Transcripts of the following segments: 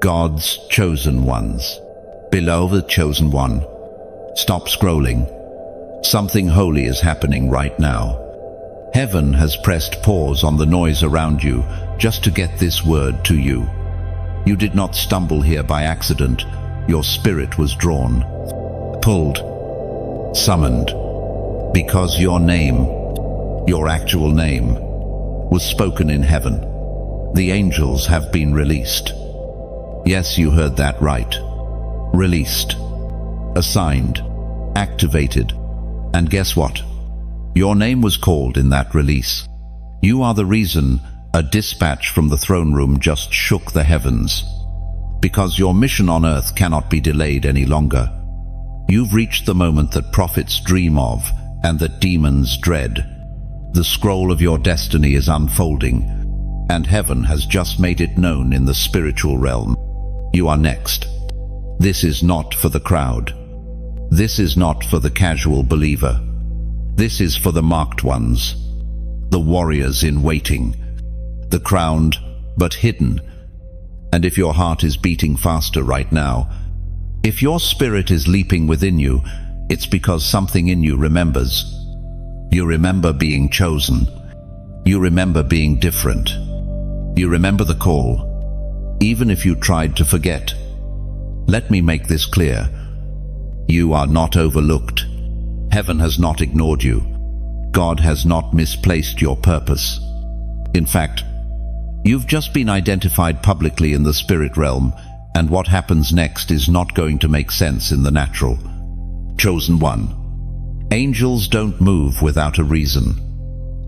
God's chosen ones. Beloved chosen one, stop scrolling. Something holy is happening right now. Heaven has pressed pause on the noise around you just to get this word to you. You did not stumble here by accident. Your spirit was drawn, pulled, summoned, because your name, your actual name, was spoken in heaven. The angels have been released. Yes, you heard that right. Released, assigned, activated. And guess what? Your name was called in that release. You are the reason a dispatch from the throne room just shook the heavens. Because your mission on earth cannot be delayed any longer. You've reached the moment that prophets dream of and that demons dread. The scroll of your destiny is unfolding, and heaven has just made it known in the spiritual realm. You are next. This is not for the crowd. This is not for the casual believer. This is for the marked ones, the warriors in waiting, the crowned but hidden. And if your heart is beating faster right now, if your spirit is leaping within you, it's because something in you remembers. You remember being chosen. You remember being different. You remember the call, even if you tried to forget. Let me make this clear. You are not overlooked. Heaven has not ignored you. God has not misplaced your purpose. In fact, you've just been identified publicly in the spirit realm, and what happens next is not going to make sense in the natural. Chosen one. Angels don't move without a reason,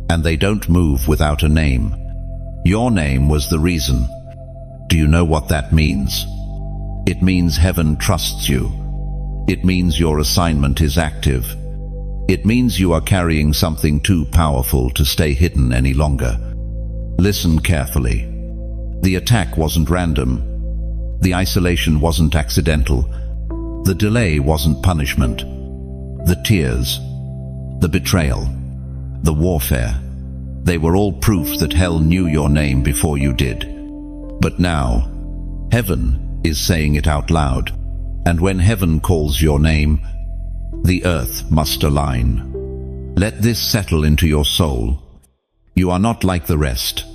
and they don't move without a name. Your name was the reason. Do you know what that means? It means heaven trusts you. It means your assignment is active. It means you are carrying something too powerful to stay hidden any longer. Listen carefully. The attack wasn't random. The isolation wasn't accidental. The delay wasn't punishment. The tears, the betrayal, the warfare, they were all proof that hell knew your name before you did. But now, heaven is saying it out loud. And when heaven calls your name, the earth must align. Let this settle into your soul. You are not like the rest.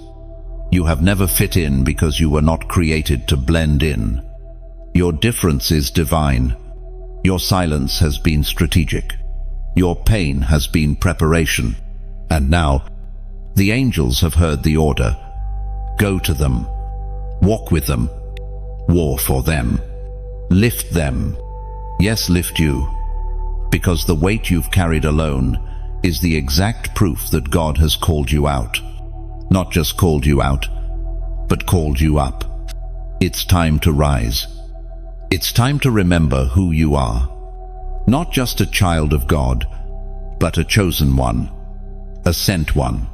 You have never fit in because you were not created to blend in. Your difference is divine. Your silence has been strategic. Your pain has been preparation. And now, the angels have heard the order. Go to them. Walk with them. War for them. Lift them. Yes, lift you. Because the weight you've carried alone is the exact proof that God has called you out. Not just called you out, but called you up. It's time to rise. It's time to remember who you are. Not just a child of God, but a chosen one, a sent one,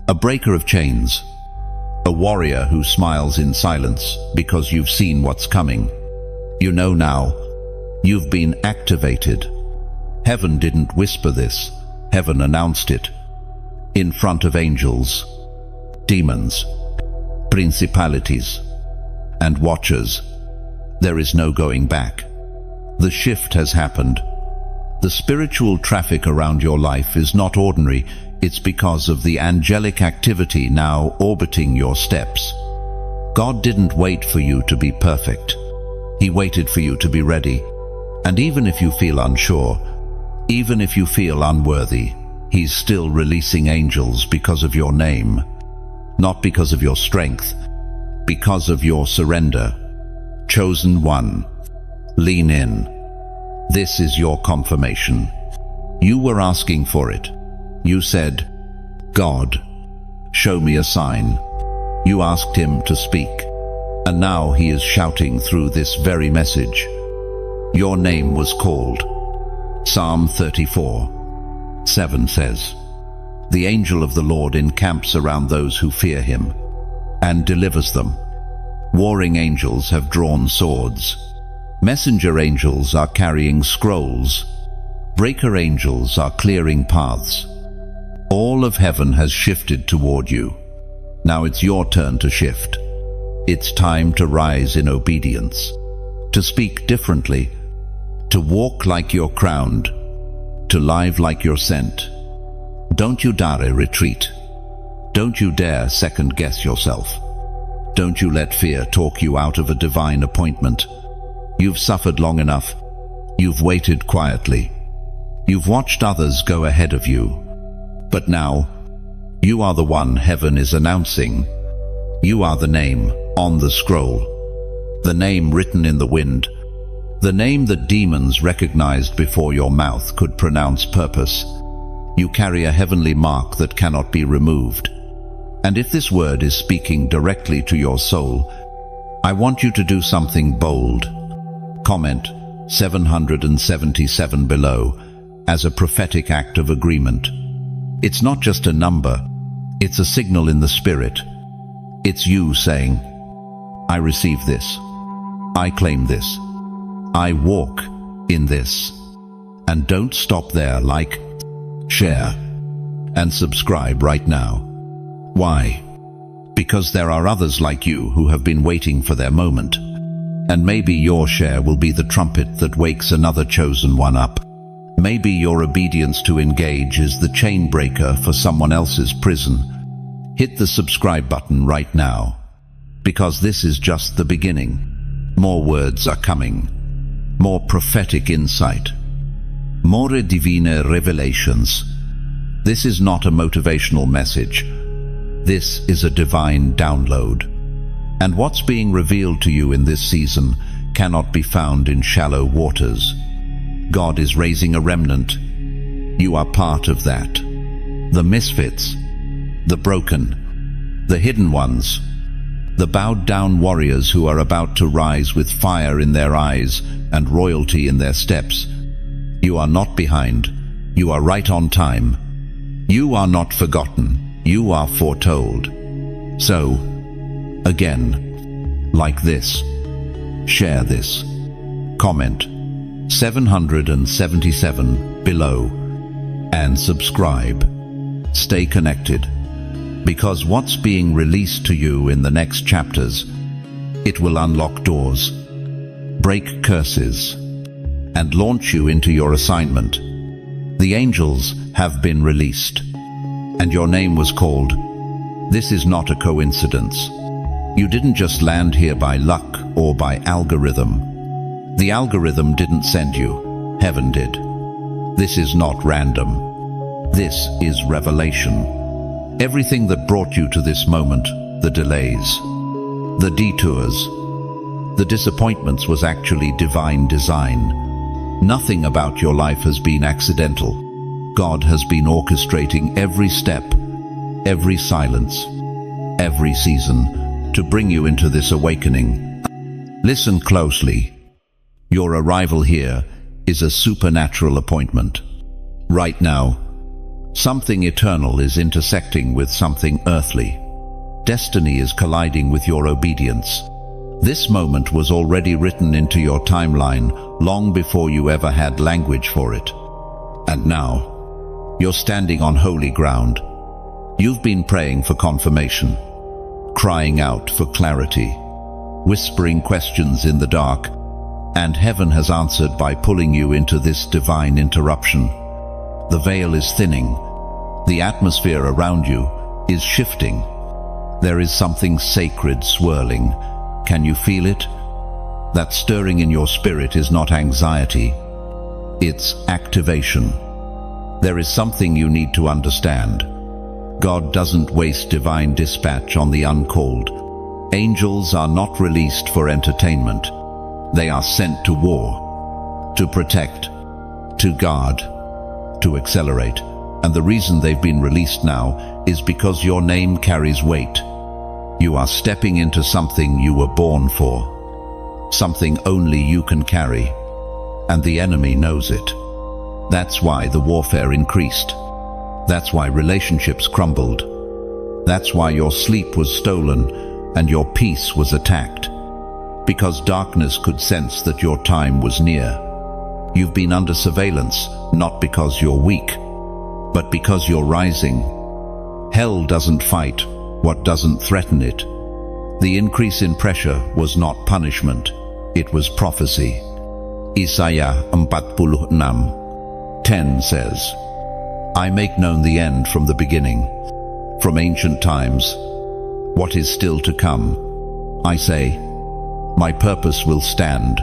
a breaker of chains, a warrior who smiles in silence because you've seen what's coming. You know now, you've been activated. Heaven didn't whisper this, heaven announced it. In front of angels, demons, principalities, and watchers. There is no going back. The shift has happened. The spiritual traffic around your life is not ordinary. It's because of the angelic activity now orbiting your steps. God didn't wait for you to be perfect. He waited for you to be ready. And even if you feel unsure, even if you feel unworthy, He's still releasing angels because of your name. Not because of your strength, because of your surrender. Chosen one, lean in. This is your confirmation. You were asking for it. You said, God, show me a sign. You asked Him to speak. And now He is shouting through this very message. Your name was called. Psalm 34:7 says, The angel of the Lord encamps around those who fear Him and delivers them. Warring angels have drawn swords. Messenger angels are carrying scrolls. Breaker angels are clearing paths. All of heaven has shifted toward you. Now it's your turn to shift. It's time to rise in obedience, to speak differently, to walk like you're crowned, to live like you're sent. Don't you dare retreat. Don't you dare second-guess yourself. Don't you let fear talk you out of a divine appointment. You've suffered long enough. You've waited quietly. You've watched others go ahead of you. But now, you are the one heaven is announcing. You are the name on the scroll, the name written in the wind, the name that demons recognized before your mouth could pronounce purpose. You carry a heavenly mark that cannot be removed. And if this word is speaking directly to your soul, I want you to do something bold. Comment 777 below as a prophetic act of agreement. It's not just a number, it's a signal in the spirit. It's you saying, I receive this, I claim this, I walk in this. And don't stop there. Like, share, and subscribe right now. Why? Because there are others like you who have been waiting for their moment. And maybe your share will be the trumpet that wakes another chosen one up. Maybe your obedience to engage is the chain breaker for someone else's prison. Hit the subscribe button right now, because this is just the beginning. More words are coming, more prophetic insight, more divine revelations. This is not a motivational message. This is a divine download. And what's being revealed to you in this season cannot be found in shallow waters. God is raising a remnant. You are part of that. The misfits, the broken, the hidden ones, the bowed-down warriors who are about to rise with fire in their eyes and royalty in their steps. You are not behind. You are right on time. You are not forgotten. You are foretold. So, again, like this, share this, comment 777 below, and subscribe. Stay connected, because what's being released to you in the next chapters, it will unlock doors, break curses, and launch you into your assignment. The angels have been released, and your name was called. This is not a coincidence. You didn't just land here by luck or by algorithm. The algorithm didn't send you. Heaven did. This is not random. This is revelation. Everything that brought you to this moment, the delays, the detours, the disappointments, was actually divine design. Nothing about your life has been accidental. God has been orchestrating every step, every silence, every season to bring you into this awakening. Listen closely. Your arrival here is a supernatural appointment. Right now, something eternal is intersecting with something earthly. Destiny is colliding with your obedience. This moment was already written into your timeline long before you ever had language for it. And now, you're standing on holy ground. You've been praying for confirmation, crying out for clarity, whispering questions in the dark, and heaven has answered by pulling you into this divine interruption. The veil is thinning. The atmosphere around you is shifting. There is something sacred swirling. Can you feel it? That stirring in your spirit is not anxiety. It's activation. There is something you need to understand. God doesn't waste divine dispatch on the uncalled. Angels are not released for entertainment. They are sent to war, to protect, to guard, to accelerate. And the reason they've been released now is because your name carries weight. You are stepping into something you were born for, something only you can carry, and the enemy knows it. That's why the warfare increased. That's why relationships crumbled. That's why your sleep was stolen and your peace was attacked. Because darkness could sense that your time was near. You've been under surveillance, not because you're weak, but because you're rising. Hell doesn't fight what doesn't threaten it. The increase in pressure was not punishment, it was prophecy. Isaiah 46:10 says, I make known the end from the beginning, from ancient times, what is still to come. I say, my purpose will stand,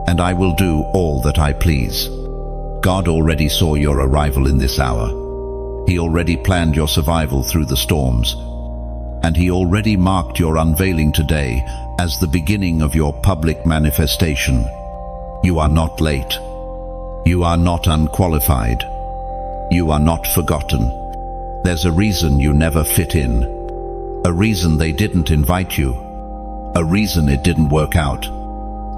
and I will do all that I please. God already saw your arrival in this hour. He already planned your survival through the storms, and He already marked your unveiling today as the beginning of your public manifestation. You are not late. You are not unqualified. You are not forgotten. There's a reason you never fit in. A reason they didn't invite you. A reason it didn't work out.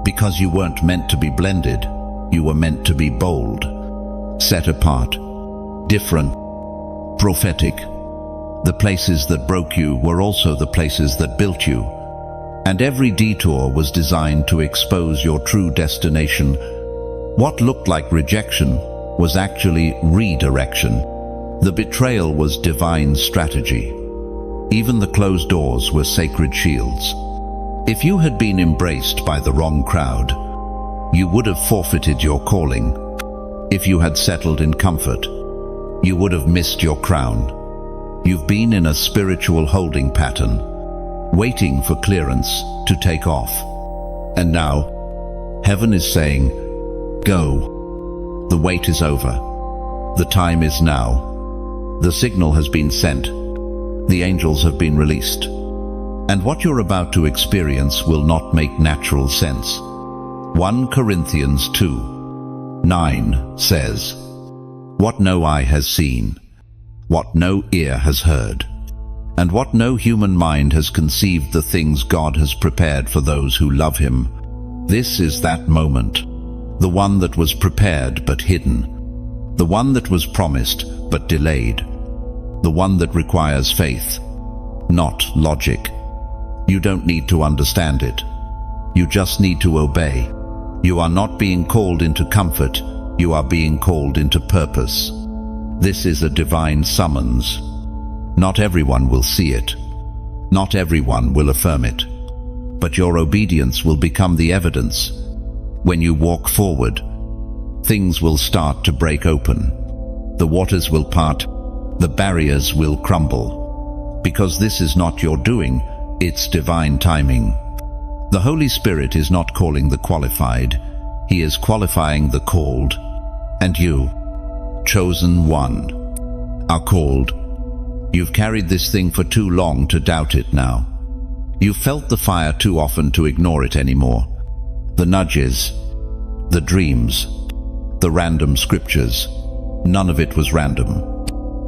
Because you weren't meant to be blended. You were meant to be bold, set apart, different, prophetic. The places that broke you were also the places that built you. And every detour was designed to expose your true destination. What looked like rejection was actually redirection. The betrayal was divine strategy. Even the closed doors were sacred shields. If you had been embraced by the wrong crowd, you would have forfeited your calling. If you had settled in comfort, you would have missed your crown. You've been in a spiritual holding pattern, waiting for clearance to take off. And now, heaven is saying, go. The wait is over. The time is now. The signal has been sent. The angels have been released. And what you're about to experience will not make natural sense. 1 Corinthians 2:9 says, what no eye has seen, what no ear has heard, and what no human mind has conceived, the things God has prepared for those who love Him. This is that moment, the one that was prepared but hidden, the one that was promised but delayed, the one that requires faith, not logic. You don't need to understand it. You just need to obey. You are not being called into comfort, you are being called into purpose. This is a divine summons. Not everyone will see it. Not everyone will affirm it. But your obedience will become the evidence. When you walk forward, things will start to break open. The waters will part, the barriers will crumble. Because this is not your doing, it's divine timing. The Holy Spirit is not calling the qualified, He is qualifying the called. And you, chosen one, are called. You've carried this thing for too long to doubt it now. You've felt the fire too often to ignore it anymore. The nudges, the dreams, the random scriptures, none of it was random.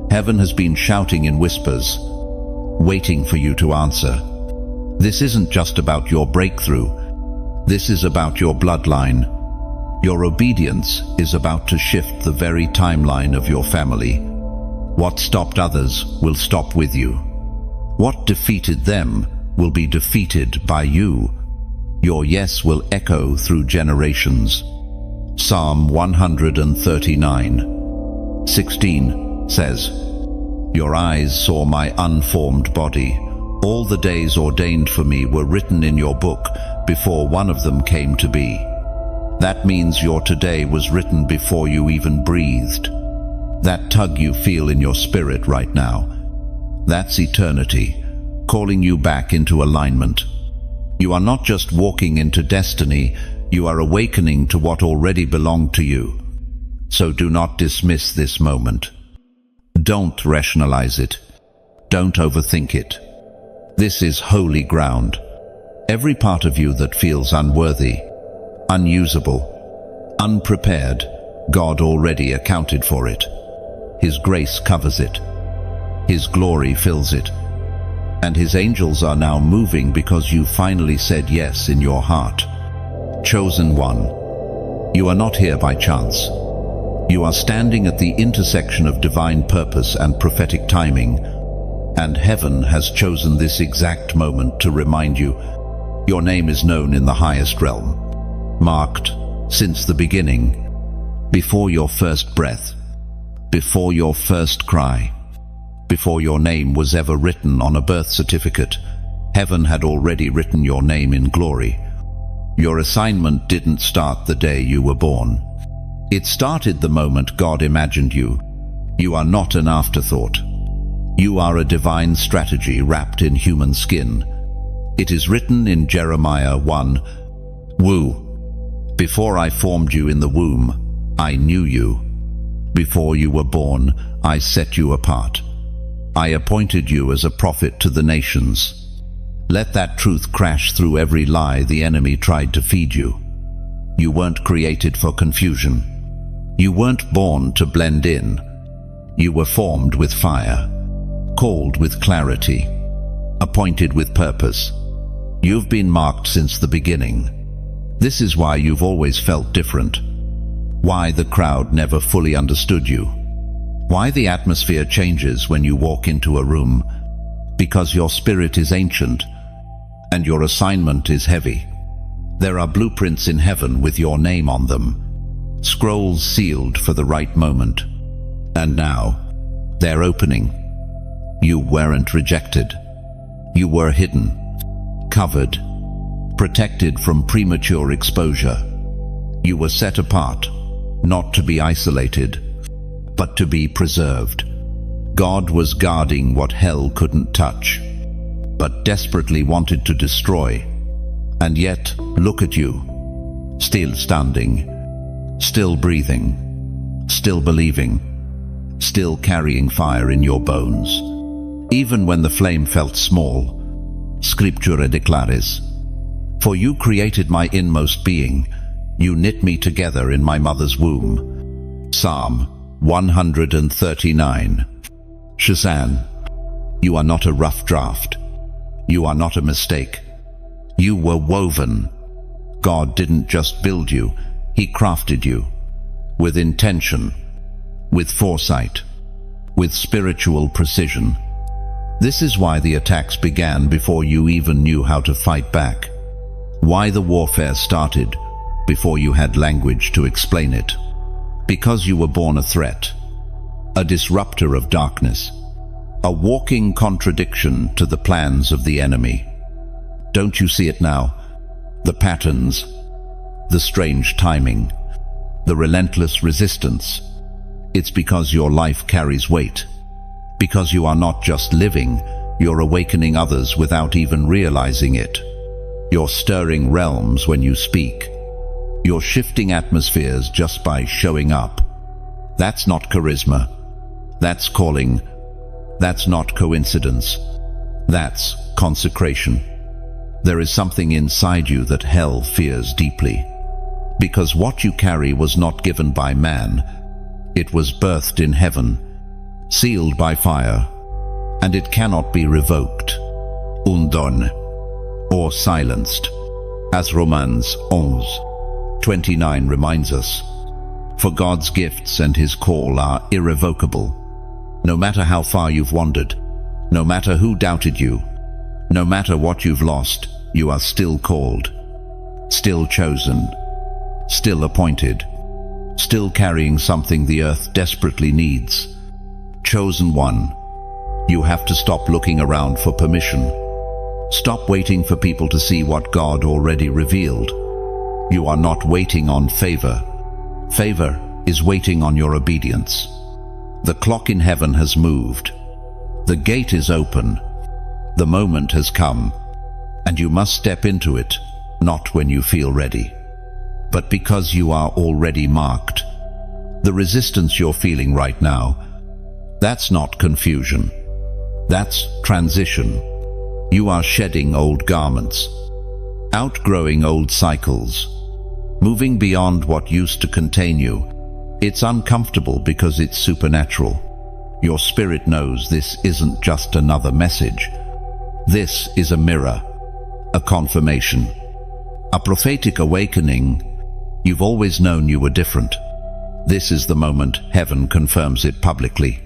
Heaven has been shouting in whispers, waiting for you to answer. This isn't just about your breakthrough. This is about your bloodline. Your obedience is about to shift the very timeline of your family. What stopped others will stop with you. What defeated them will be defeated by you. Your yes will echo through generations. Psalm 139:16 says, your eyes saw my unformed body. All the days ordained for me were written in your book before one of them came to be. That means your today was written before you even breathed. That tug you feel in your spirit right now, that's eternity, calling you back into alignment. You are not just walking into destiny, you are awakening to what already belonged to you. So do not dismiss this moment. Don't rationalize it. Don't overthink it. This is holy ground. Every part of you that feels unworthy, unusable, unprepared, God already accounted for it. His grace covers it. His glory fills it. And His angels are now moving because you finally said yes in your heart. Chosen one, you are not here by chance. You are standing at the intersection of divine purpose and prophetic timing, and heaven has chosen this exact moment to remind you your name is known in the highest realm, marked since the beginning, before your first breath, before your first cry, before your name was ever written on a birth certificate. Heaven had already written your name in glory. Your assignment didn't start the day you were born. It started the moment God imagined you. You are not an afterthought. You are a divine strategy wrapped in human skin. It is written in Jeremiah 1, Before I formed you in the womb, I knew you. Before you were born, I set you apart. I appointed you as a prophet to the nations. Let that truth crash through every lie the enemy tried to feed you. You weren't created for confusion. You weren't born to blend in. You were formed with fire, called with clarity, appointed with purpose. You've been marked since the beginning. This is why you've always felt different. Why the crowd never fully understood you. Why the atmosphere changes when you walk into a room. Because your spirit is ancient, and your assignment is heavy. There are blueprints in heaven with your name on them, scrolls sealed for the right moment. And now, they're opening. You weren't rejected. You were hidden, covered, protected from premature exposure. You were set apart, not to be isolated, but to be preserved. God was guarding what hell couldn't touch, but desperately wanted to destroy. And yet, look at you, still standing, still breathing, still believing, still carrying fire in your bones. Even when the flame felt small, Scriptura declares, For you created my inmost being, you knit me together in my mother's womb. Psalm 139. Shazan, you are not a rough draft. You are not a mistake. You were woven. God didn't just build you, He crafted you. With intention, with foresight, with spiritual precision. This is why the attacks began before you even knew how to fight back. Why the warfare started before you had language to explain it. Because you were born a threat, a disruptor of darkness, a walking contradiction to the plans of the enemy. Don't you see it now? The patterns, the strange timing, the relentless resistance. It's because your life carries weight. Because you are not just living, you're awakening others without even realizing it. You're stirring realms when you speak. You're shifting atmospheres just by showing up. That's not charisma. That's calling. That's not coincidence. That's consecration. There is something inside you that hell fears deeply. Because what you carry was not given by man. It was birthed in heaven, sealed by fire, and it cannot be revoked, undone, or silenced, as Romans 11:29 reminds us. For God's gifts and His call are irrevocable. No matter how far you've wandered, no matter who doubted you, no matter what you've lost, you are still called, still chosen, still appointed, still carrying something the earth desperately needs. Chosen one. You have to stop looking around for permission. Stop waiting for people to see what God already revealed. You are not waiting on favor. Favor is waiting on your obedience. The clock in heaven has moved. The gate is open. The moment has come, and you must step into it, not when you feel ready, but because you are already marked. The resistance you're feeling right now, that's not confusion. That's transition. You are shedding old garments, outgrowing old cycles, moving beyond what used to contain you. It's uncomfortable because it's supernatural. Your spirit knows this isn't just another message. This is a mirror, a confirmation, a prophetic awakening. You've always known you were different. This is the moment heaven confirms it publicly.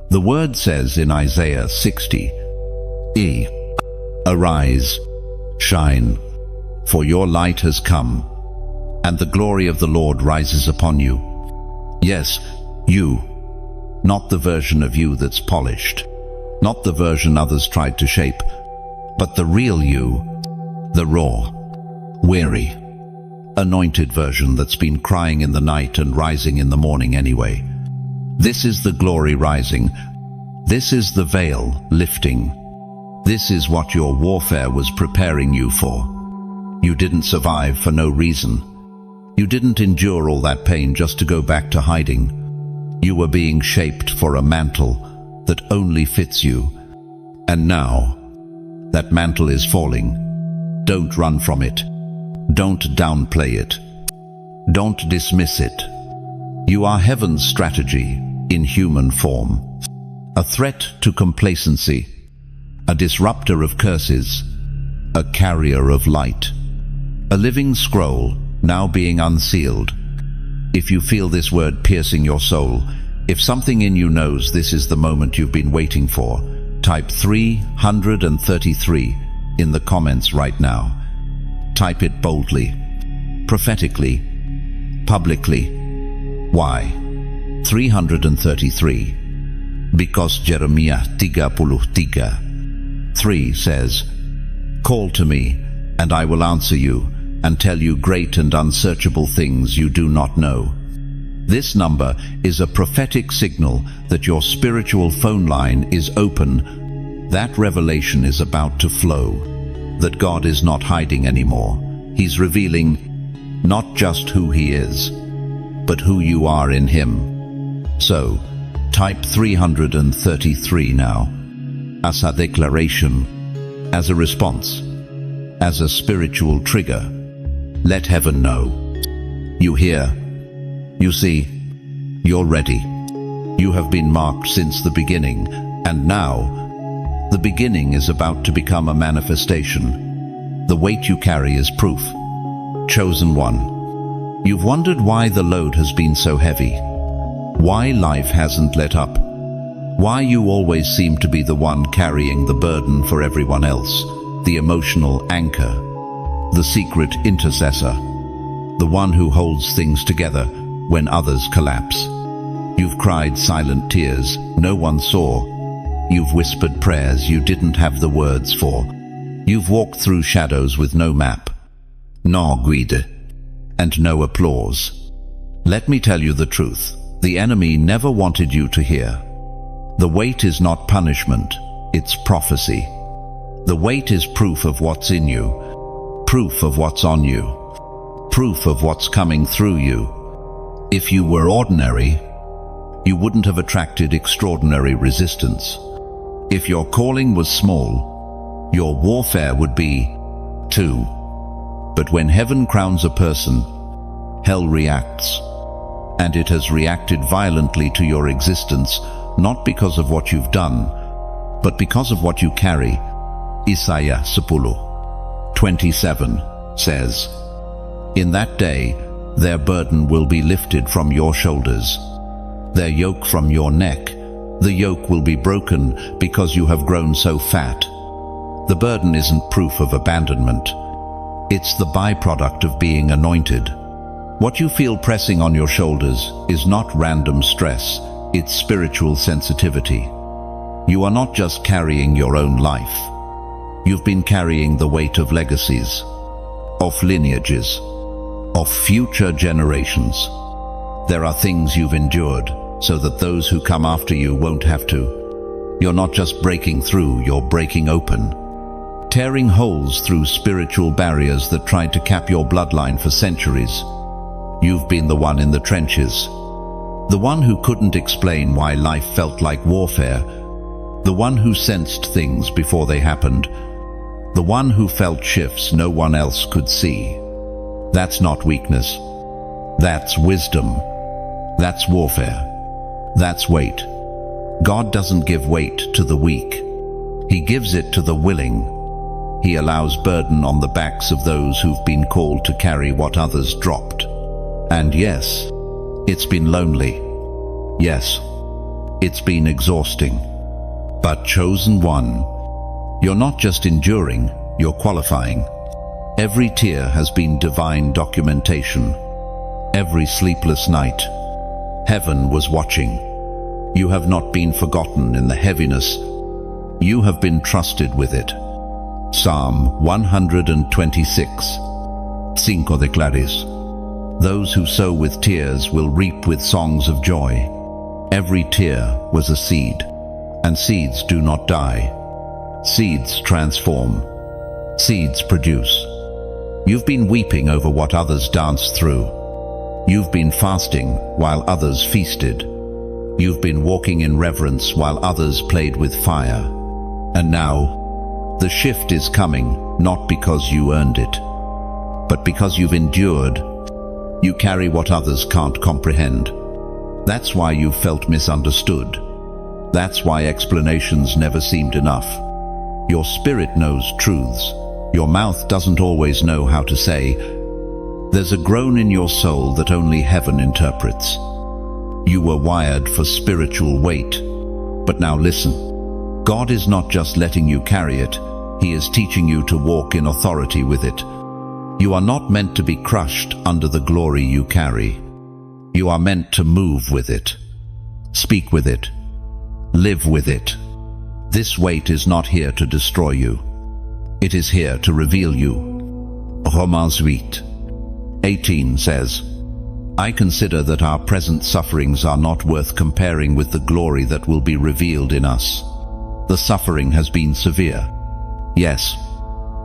The word says in Isaiah 60, Arise, shine, for your light has come, and the glory of the Lord rises upon you. Yes, you, not the version of you that's polished, not the version others tried to shape, But the real you, the raw, weary, anointed version that's been crying in the night and rising in the morning anyway. This is the glory rising. This is the veil lifting. This is what your warfare was preparing you for. You didn't survive for no reason. You didn't endure all that pain just to go back to hiding. You were being shaped for a mantle that only fits you. And now, that mantle is falling. Don't run from it. Don't downplay it. Don't dismiss it. You are heaven's strategy in human form. A threat to complacency. A disruptor of curses. A carrier of light. A living scroll now being unsealed. If you feel this word piercing your soul, if something in you knows this is the moment you've been waiting for, type 333 in the comments right now. Type it boldly, prophetically, publicly. Why? 333. Because Jeremiah 33:3 says, "Call to me, and I will answer you, and tell you great and unsearchable things you do not know." This number is a prophetic signal that your spiritual phone line is open. That revelation is about to flow. That God is not hiding anymore. He's revealing not just who He is, but who you are in Him. So, type 333 now, as a declaration, as a response, as a spiritual trigger. Let heaven know. You hear, you see, you're ready. You have been marked since the beginning, and now, the beginning is about to become a manifestation. The weight you carry is proof. Chosen one. You've wondered why the load has been so heavy. Why life hasn't let up. Why you always seem to be the one carrying the burden for everyone else. The emotional anchor. The secret intercessor. The one who holds things together when others collapse. You've cried silent tears no one saw. You've whispered prayers you didn't have the words for. You've walked through shadows with no map, no guide, and no applause. Let me tell you the truth. The enemy never wanted you to hear. The weight is not punishment, it's prophecy. The weight is proof of what's in you, proof of what's on you, proof of what's coming through you. If you were ordinary, you wouldn't have attracted extraordinary resistance. If your calling was small, your warfare would be too. But when heaven crowns a person, hell reacts. And it has reacted violently to your existence, not because of what you've done, but because of what you carry. Isaiah 10:27 says, "In that day, their burden will be lifted from your shoulders, their yoke from your neck. The yoke will be broken because you have grown so fat." The burden isn't proof of abandonment. It's the byproduct of being anointed. What you feel pressing on your shoulders is not random stress, it's spiritual sensitivity. You are not just carrying your own life. You've been carrying the weight of legacies, of lineages, of future generations. There are things you've endured so that those who come after you won't have to. You're not just breaking through, you're breaking open. Tearing holes through spiritual barriers that tried to cap your bloodline for centuries. You've been the one in the trenches. The one who couldn't explain why life felt like warfare. The one who sensed things before they happened. The one who felt shifts no one else could see. That's not weakness. That's wisdom. That's warfare. That's weight. God doesn't give weight to the weak. He gives it to the willing. He allows burden on the backs of those who've been called to carry what others dropped. And yes, it's been lonely. Yes, it's been exhausting. But chosen one, you're not just enduring, you're qualifying. Every tear has been divine documentation. Every sleepless night, heaven was watching. You have not been forgotten in the heaviness. You have been trusted with it. Psalm 126. 5 declares, "Those who sow with tears will reap with songs of joy. Every tear was a seed, and seeds do not die. Seeds transform. Seeds produce." You've been weeping over what others danced through. You've been fasting while others feasted. You've been walking in reverence while others played with fire. And now, the shift is coming, not because you earned it, but because you've endured. You carry what others can't comprehend. That's why you've felt misunderstood. That's why explanations never seemed enough. Your spirit knows truths your mouth doesn't always know how to say. There's a groan in your soul that only heaven interprets. You were wired for spiritual weight. But now listen. God is not just letting you carry it. He is teaching you to walk in authority with it. You are not meant to be crushed under the glory you carry. You are meant to move with it. Speak with it. Live with it. This weight is not here to destroy you. It is here to reveal you. Romans 8:18 says, "I consider that our present sufferings are not worth comparing with the glory that will be revealed in us." The suffering has been severe. Yes,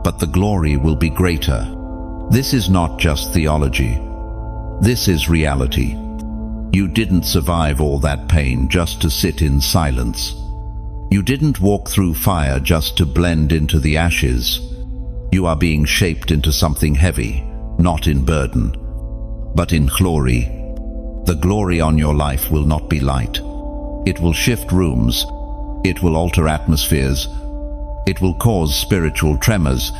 but the glory will be greater. This is not just theology. This is reality. You didn't survive all that pain just to sit in silence. You didn't walk through fire just to blend into the ashes. You are being shaped into something heavy, not in burden, but in glory. The glory on your life will not be light. It will shift rooms. It will alter atmospheres. It will cause spiritual tremors.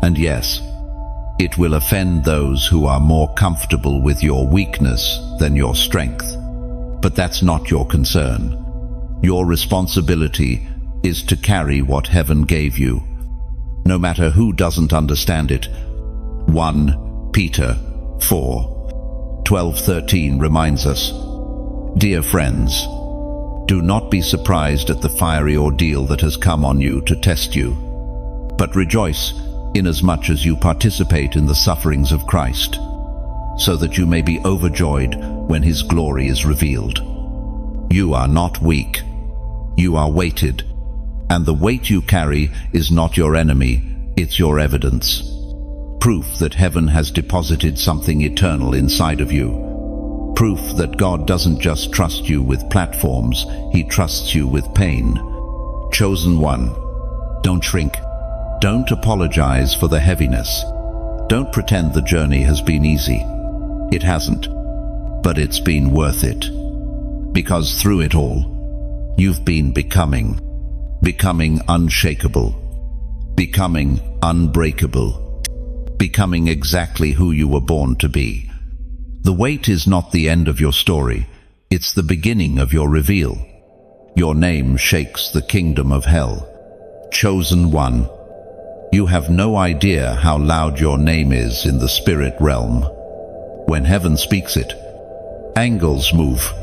And yes, it will offend those who are more comfortable with your weakness than your strength. But that's not your concern. Your responsibility is to carry what heaven gave you, no matter who doesn't understand it. 1 Peter 4:12-13 reminds us, "Dear friends, do not be surprised at the fiery ordeal that has come on you to test you, but rejoice inasmuch as you participate in the sufferings of Christ, so that you may be overjoyed when his glory is revealed." You are not weak. You are weighted, and the weight you carry is not your enemy, it's your evidence. Proof that heaven has deposited something eternal inside of you. Proof that God doesn't just trust you with platforms, he trusts you with pain. Chosen one, don't shrink. Don't apologize for the heaviness. Don't pretend the journey has been easy. It hasn't, but it's been worth it. Because through it all, you've been becoming unshakable, becoming unbreakable, becoming exactly who you were born to be. The weight is not the end of your story, it's the beginning of your reveal. Your name shakes the kingdom of hell. Chosen one, you have no idea how loud your name is in the spirit realm. When heaven speaks it, angels move,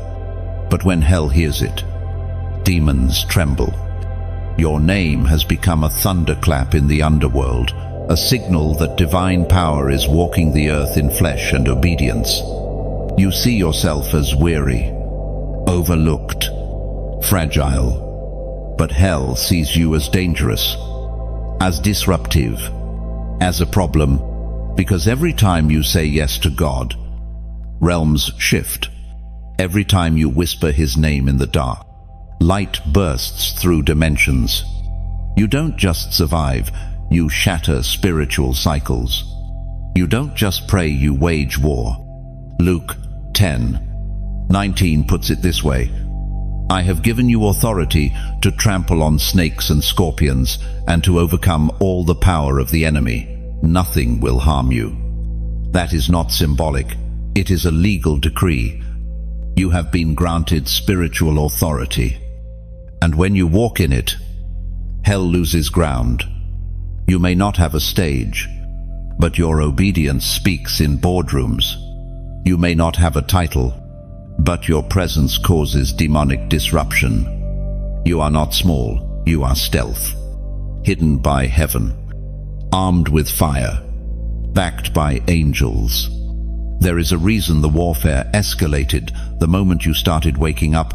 but when hell hears it, demons tremble. Your name has become a thunderclap in the underworld, a signal that divine power is walking the earth in flesh and obedience. You see yourself as weary, overlooked, fragile, but hell sees you as dangerous, as disruptive, as a problem, because every time you say yes to God, realms shift. Every time you whisper his name in the dark, light bursts through dimensions. You don't just survive, you shatter spiritual cycles. You don't just pray, you wage war. Luke 10:19 puts it this way, "I have given you authority to trample on snakes and scorpions and to overcome all the power of the enemy. Nothing will harm you." That is not symbolic, it is a legal decree. You have been granted spiritual authority. And when you walk in it, hell loses ground. You may not have a stage, but your obedience speaks in boardrooms. You may not have a title, but your presence causes demonic disruption. You are not small, you are stealth, hidden by heaven. armed with fire, backed by angels. There is a reason the warfare escalated the moment you started waking up.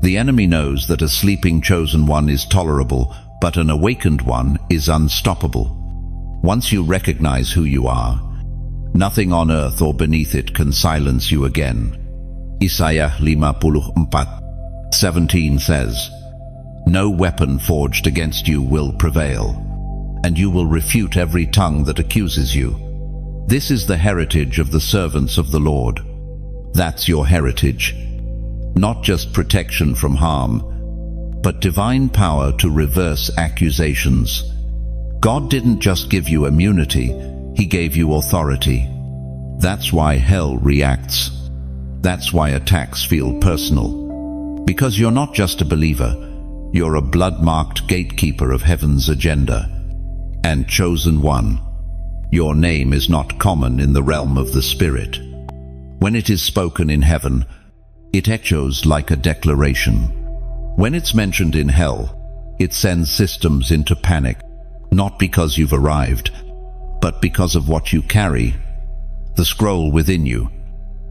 The enemy knows that a sleeping chosen one is tolerable, but an awakened one is unstoppable. Once you recognize who you are, nothing on earth or beneath it can silence you again. Isaiah 54:17 says, "No weapon forged against you will prevail, and you will refute every tongue that accuses you." This is the heritage of the servants of the Lord. That's your heritage. Not just protection from harm, but divine power to reverse accusations. God didn't just give you immunity, He gave you authority. That's why hell reacts. That's why attacks feel personal. Because you're not just a believer, you're a blood-marked gatekeeper of heaven's agenda. And chosen one. Your name is not common in the realm of the Spirit. When it is spoken in heaven, it echoes like a declaration. When it's mentioned in hell, it sends systems into panic, not because you've arrived, but because of what you carry. The scroll within you,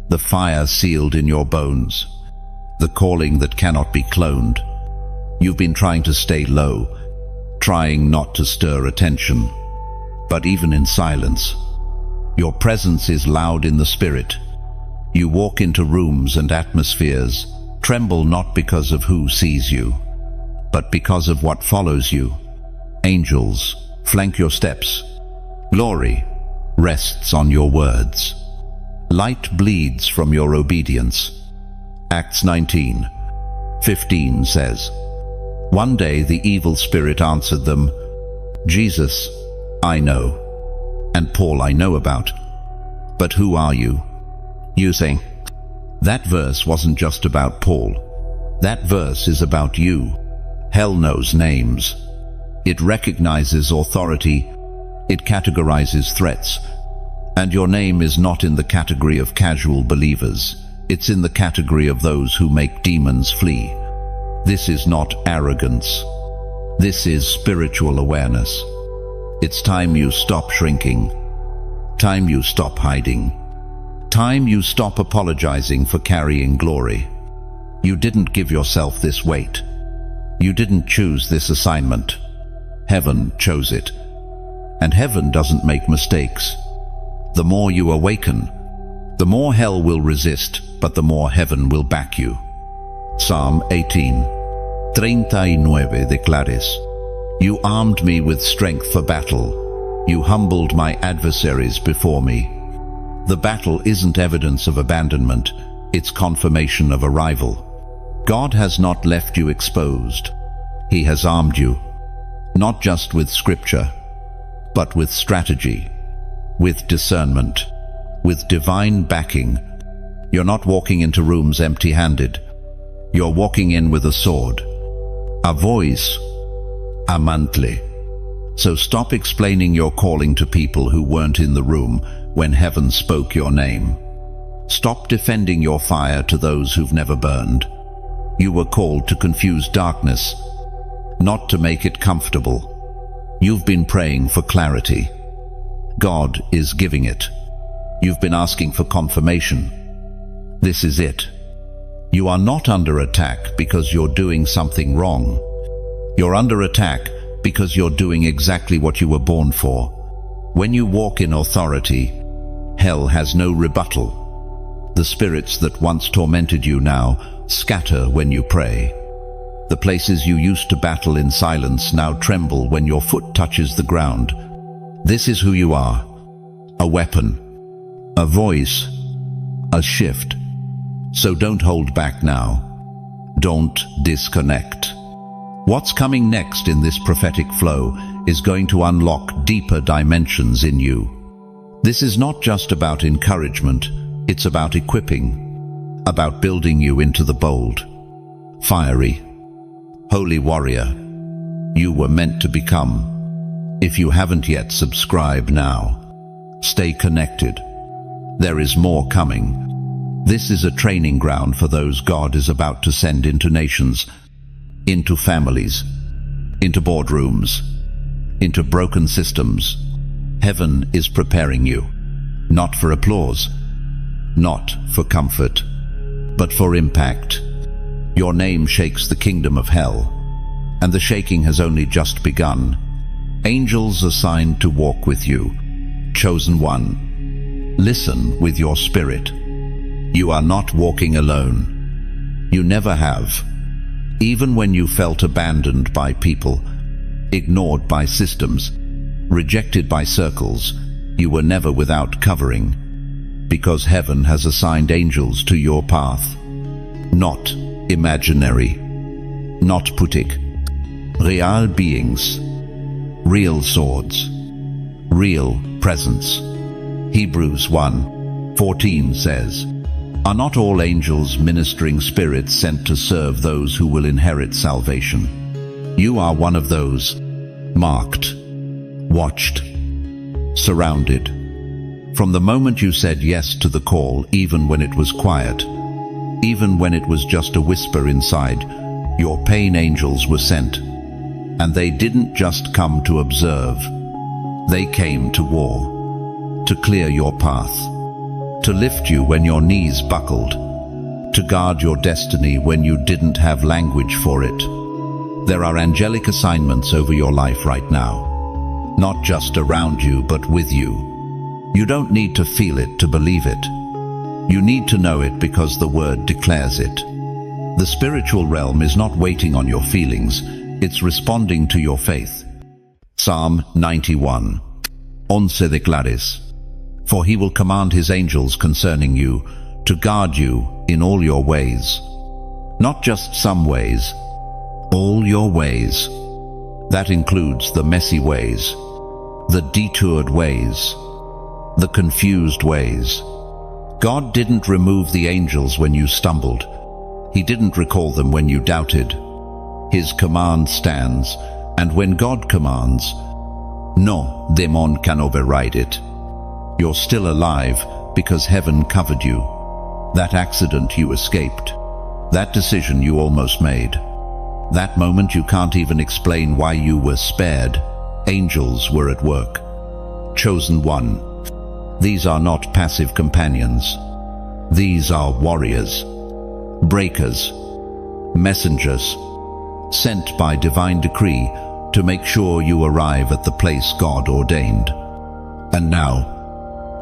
the fire sealed in your bones, the calling that cannot be cloned. You've been trying to stay low, trying not to stir attention. But even in silence, your presence is loud in the Spirit. You walk into rooms and atmospheres, tremble not because of who sees you, but because of what follows you. Angels flank your steps. Glory rests on your words. Light bleeds from your obedience. Acts 19:15 says, "One day the evil spirit answered them, 'Jesus, I know, and Paul I know about, but who are you?'" You say, that verse wasn't just about Paul. That verse is about you. Hell knows names. It recognizes authority. It categorizes threats. And your name is not in the category of casual believers. It's in the category of those who make demons flee. This is not arrogance. This is spiritual awareness. It's time you stop shrinking. Time you stop hiding. Time you stop apologizing for carrying glory. You didn't give yourself this weight. You didn't choose this assignment. Heaven chose it. And heaven doesn't make mistakes. The more you awaken, the more hell will resist, but the more heaven will back you. Psalm 18:39 declares, "You armed me with strength for battle. You humbled my adversaries before me." The battle isn't evidence of abandonment, it's confirmation of arrival. God has not left you exposed. He has armed you, not just with scripture, but with strategy, with discernment, with divine backing. You're not walking into rooms empty-handed. You're walking in with a sword, a voice, a mantle. So stop explaining your calling to people who weren't in the room when heaven spoke your name. Stop defending your fire to those who've never burned. You were called to confuse darkness, not to make it comfortable. You've been praying for clarity. God is giving it. You've been asking for confirmation. This is it. You are not under attack because you're doing something wrong. You're under attack because you're doing exactly what you were born for. When you walk in authority, hell has no rebuttal. The spirits that once tormented you now scatter when you pray. The places you used to battle in silence now tremble when your foot touches the ground. This is who you are. A weapon, a voice, a shift. So don't hold back now. Don't disconnect. What's coming next in this prophetic flow is going to unlock deeper dimensions in you. This is not just about encouragement, it's about equipping, about building you into the bold, fiery, holy warrior you were meant to become. If you haven't yet, subscribe now. Stay connected. There is more coming. This is a training ground for those God is about to send into nations, into families, into boardrooms, into broken systems. Heaven is preparing you, not for applause, not for comfort, but for impact. Your name shakes the kingdom of hell, and the shaking has only just begun. Angels assigned to walk with you, chosen one. Listen with your spirit. You are not walking alone. You never have. Even when you felt abandoned by people, ignored by systems, rejected by circles, you were never without covering, because heaven has assigned angels to your path. Not imaginary, not putik, real beings, real swords, real presence. Hebrews 1:14 says, "Are not all angels ministering spirits sent to serve those who will inherit salvation?" You are one of those, marked, watched, surrounded. From the moment you said yes to the call, even when it was quiet, even when it was just a whisper inside, your pain angels were sent. And they didn't just come to observe. They came to war, to clear your path, to lift you when your knees buckled, to guard your destiny when you didn't have language for it. There are angelic assignments over your life right now, not just around you, but with you. You don't need to feel it to believe it. You need to know it because the Word declares it. The spiritual realm is not waiting on your feelings, it's responding to your faith. Psalm 91. Once declares, "For he will command his angels concerning you, to guard you in all your ways." Not just some ways, all your ways. That includes the messy ways, the detoured ways, the confused ways. God didn't remove the angels when you stumbled. He didn't recall them when you doubted. His command stands, and when God commands, no demon can override it. You're still alive because heaven covered you. That accident you escaped. That decision you almost made. That moment you can't even explain why you were spared. Angels were at work. Chosen one. These are not passive companions. These are warriors, breakers, messengers, sent by divine decree to make sure you arrive at the place God ordained. And now,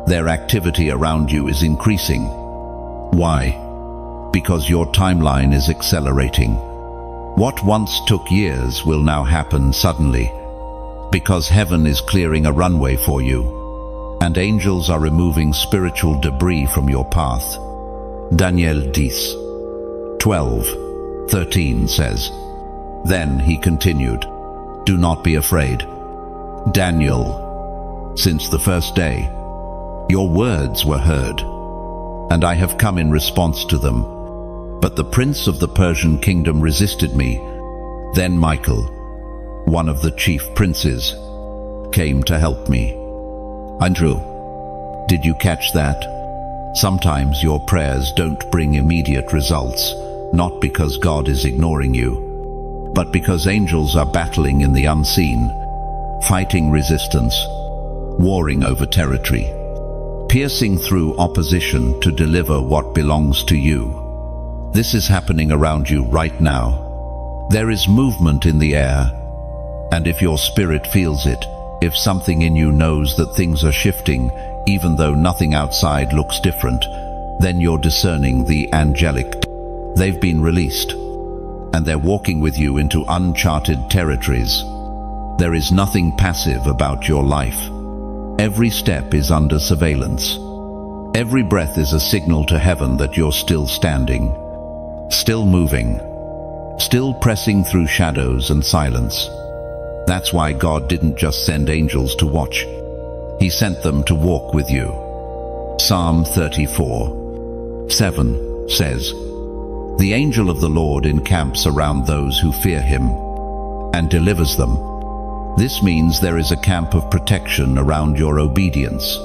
their activity around you is increasing. Why? Because your timeline is accelerating. What once took years will now happen suddenly, because heaven is clearing a runway for you, and angels are removing spiritual debris from your path. Daniel 10:12-13 says, "Then he continued, 'Do not be afraid, Daniel. Since the first day, your words were heard, and I have come in response to them. But the prince of the Persian kingdom resisted me. Then Michael, one of the chief princes, came to help me.'" Andrew, did you catch that? Sometimes your prayers don't bring immediate results, not because God is ignoring you, but because angels are battling in the unseen, fighting resistance, warring over territory, piercing through opposition to deliver what belongs to you. This is happening around you right now. There is movement in the air, and if your spirit feels it, if something in you knows that things are shifting, even though nothing outside looks different, then you're discerning the angelic. They've been released, and they're walking with you into uncharted territories. There is nothing passive about your life. Every step is under surveillance. Every breath is a signal to heaven that you're still standing, still moving, still pressing through shadows and silence. That's why God didn't just send angels to watch. He sent them to walk with you. Psalm 34:7 says, "The angel of the Lord encamps around those who fear him and delivers them." This means there is a camp of protection around your obedience,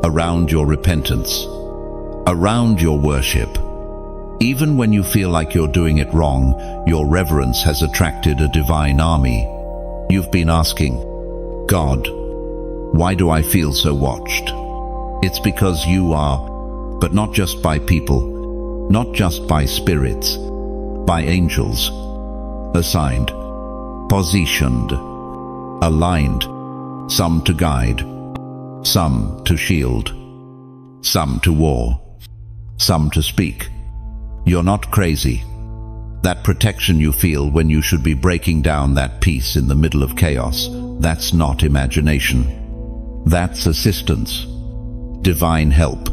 around your repentance, around your worship. Even when you feel like you're doing it wrong, your reverence has attracted a divine army. You've been asking, God, why do I feel so watched? It's because you are, but not just by people, not just by spirits, by angels, assigned, positioned, aligned, some to guide, some to shield, some to war, some to speak. You're not crazy. That protection you feel when you should be breaking down that peace in the middle of chaos, that's not imagination. That's assistance, divine help,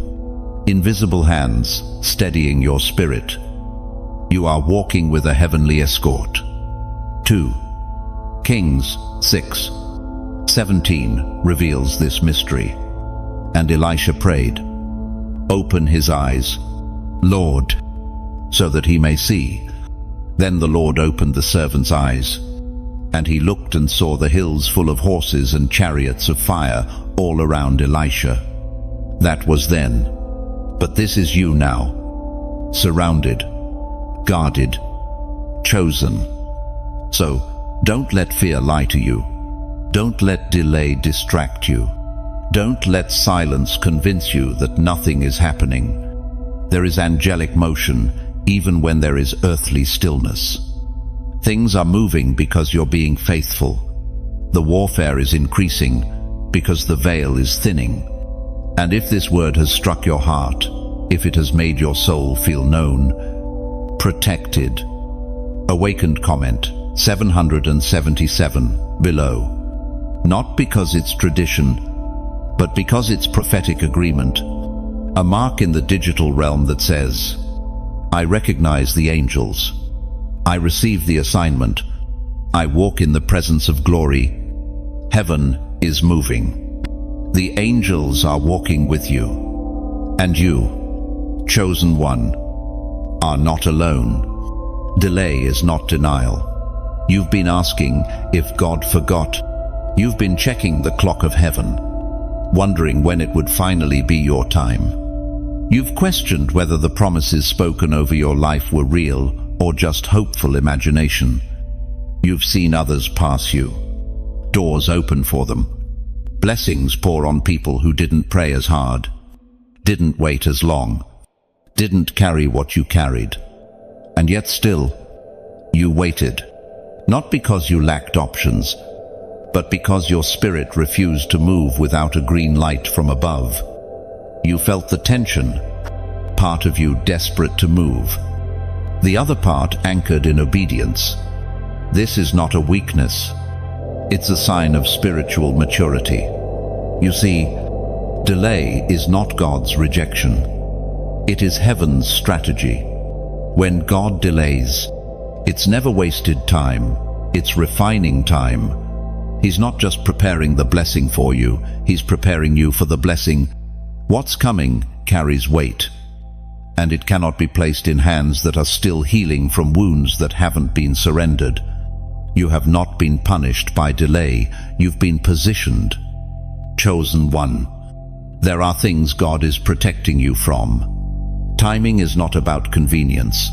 invisible hands steadying your spirit. You are walking with a heavenly escort. 2 Kings 6:17 reveals this mystery. And Elisha prayed, "Open his eyes, Lord, so that he may see." Then the Lord opened the servant's eyes, and he looked and saw the hills full of horses and chariots of fire all around Elisha. That was then. But this is you now, surrounded, guarded, chosen. So, don't let fear lie to you. Don't let delay distract you. Don't let silence convince you that nothing is happening. There is angelic motion, even when there is earthly stillness. Things are moving because you're being faithful. The warfare is increasing because the veil is thinning. And if this word has struck your heart, if it has made your soul feel known, protected. Awakened comment 777 below. Not because it's tradition, but because it's prophetic agreement. A mark in the digital realm that says, I recognize the angels. I receive the assignment. I walk in the presence of glory. Heaven is moving. The angels are walking with you. And you, chosen one, are not alone. Delay is not denial. You've been asking if God forgot. You've been checking the clock of heaven, wondering when it would finally be your time. You've questioned whether the promises spoken over your life were real or just hopeful imagination. You've seen others pass you. Doors open for them. Blessings pour on people who didn't pray as hard, didn't wait as long, didn't carry what you carried. And yet still, you waited. Not because you lacked options, but because your spirit refused to move without a green light from above. You felt the tension, part of you desperate to move, the other part anchored in obedience. This is not a weakness. It's a sign of spiritual maturity. You see, delay is not God's rejection. It is heaven's strategy. When God delays, it's never wasted time. It's refining time. He's not just preparing the blessing for you, He's preparing you for the blessing. What's coming carries weight, and it cannot be placed in hands that are still healing from wounds that haven't been surrendered. You have not been punished by delay, you've been positioned. Chosen one. There are things God is protecting you from. Timing is not about convenience.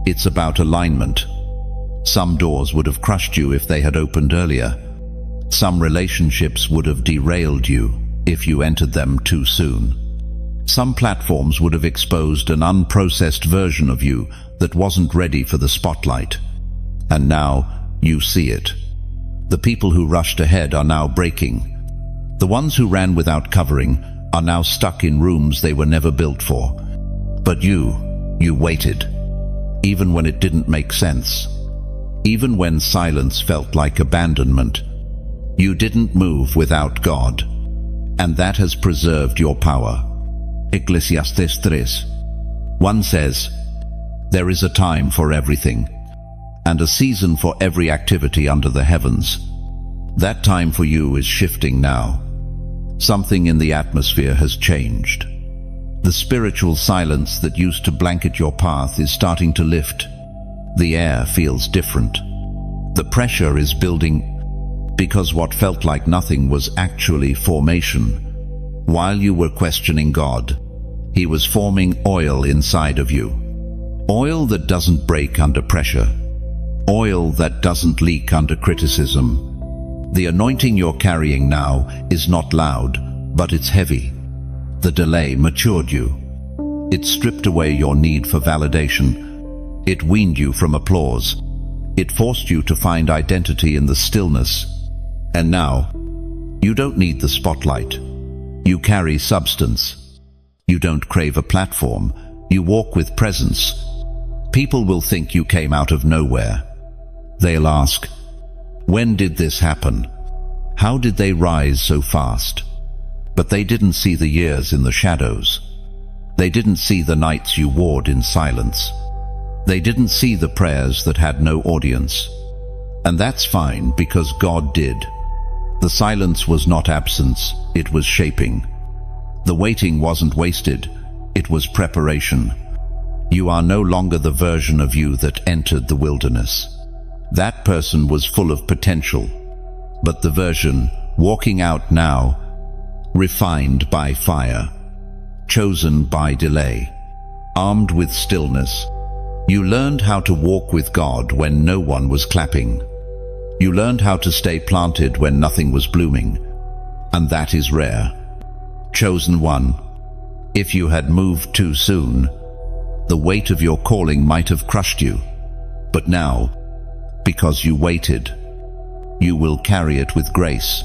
It's about alignment. Some doors would have crushed you if they had opened earlier. Some relationships would have derailed you if you entered them too soon. Some platforms would have exposed an unprocessed version of you that wasn't ready for the spotlight. And now you see it. The people who rushed ahead are now breaking. The ones who ran without covering are now stuck in rooms they were never built for. But you waited, even when it didn't make sense. Even when silence felt like abandonment. You didn't move without God, and that has preserved your power. Ecclesiastes 3:1 says, there is a time for everything, and a season for every activity under the heavens. That time for you is shifting now. Something in the atmosphere has changed. The spiritual silence that used to blanket your path is starting to lift. The air feels different. The pressure is building because what felt like nothing was actually formation. While you were questioning God, He was forming oil inside of you. Oil that doesn't break under pressure. Oil that doesn't leak under criticism. The anointing you're carrying now is not loud, but it's heavy. The delay matured you. It stripped away your need for validation. It weaned you from applause. It forced you to find identity in the stillness. And now, you don't need the spotlight. You carry substance. You don't crave a platform. You walk with presence. People will think you came out of nowhere. They'll ask, when did this happen? How did they rise so fast? But they didn't see the years in the shadows. They didn't see the nights you warred in silence. They didn't see the prayers that had no audience. And that's fine, because God did. The silence was not absence, it was shaping. The waiting wasn't wasted, it was preparation. You are no longer the version of you that entered the wilderness. That person was full of potential. But the version walking out now, refined by fire, chosen by delay, armed with stillness, you learned how to walk with God when no one was clapping. You learned how to stay planted when nothing was blooming. And that is rare. Chosen one, if you had moved too soon, the weight of your calling might have crushed you. But now, because you waited, you will carry it with grace.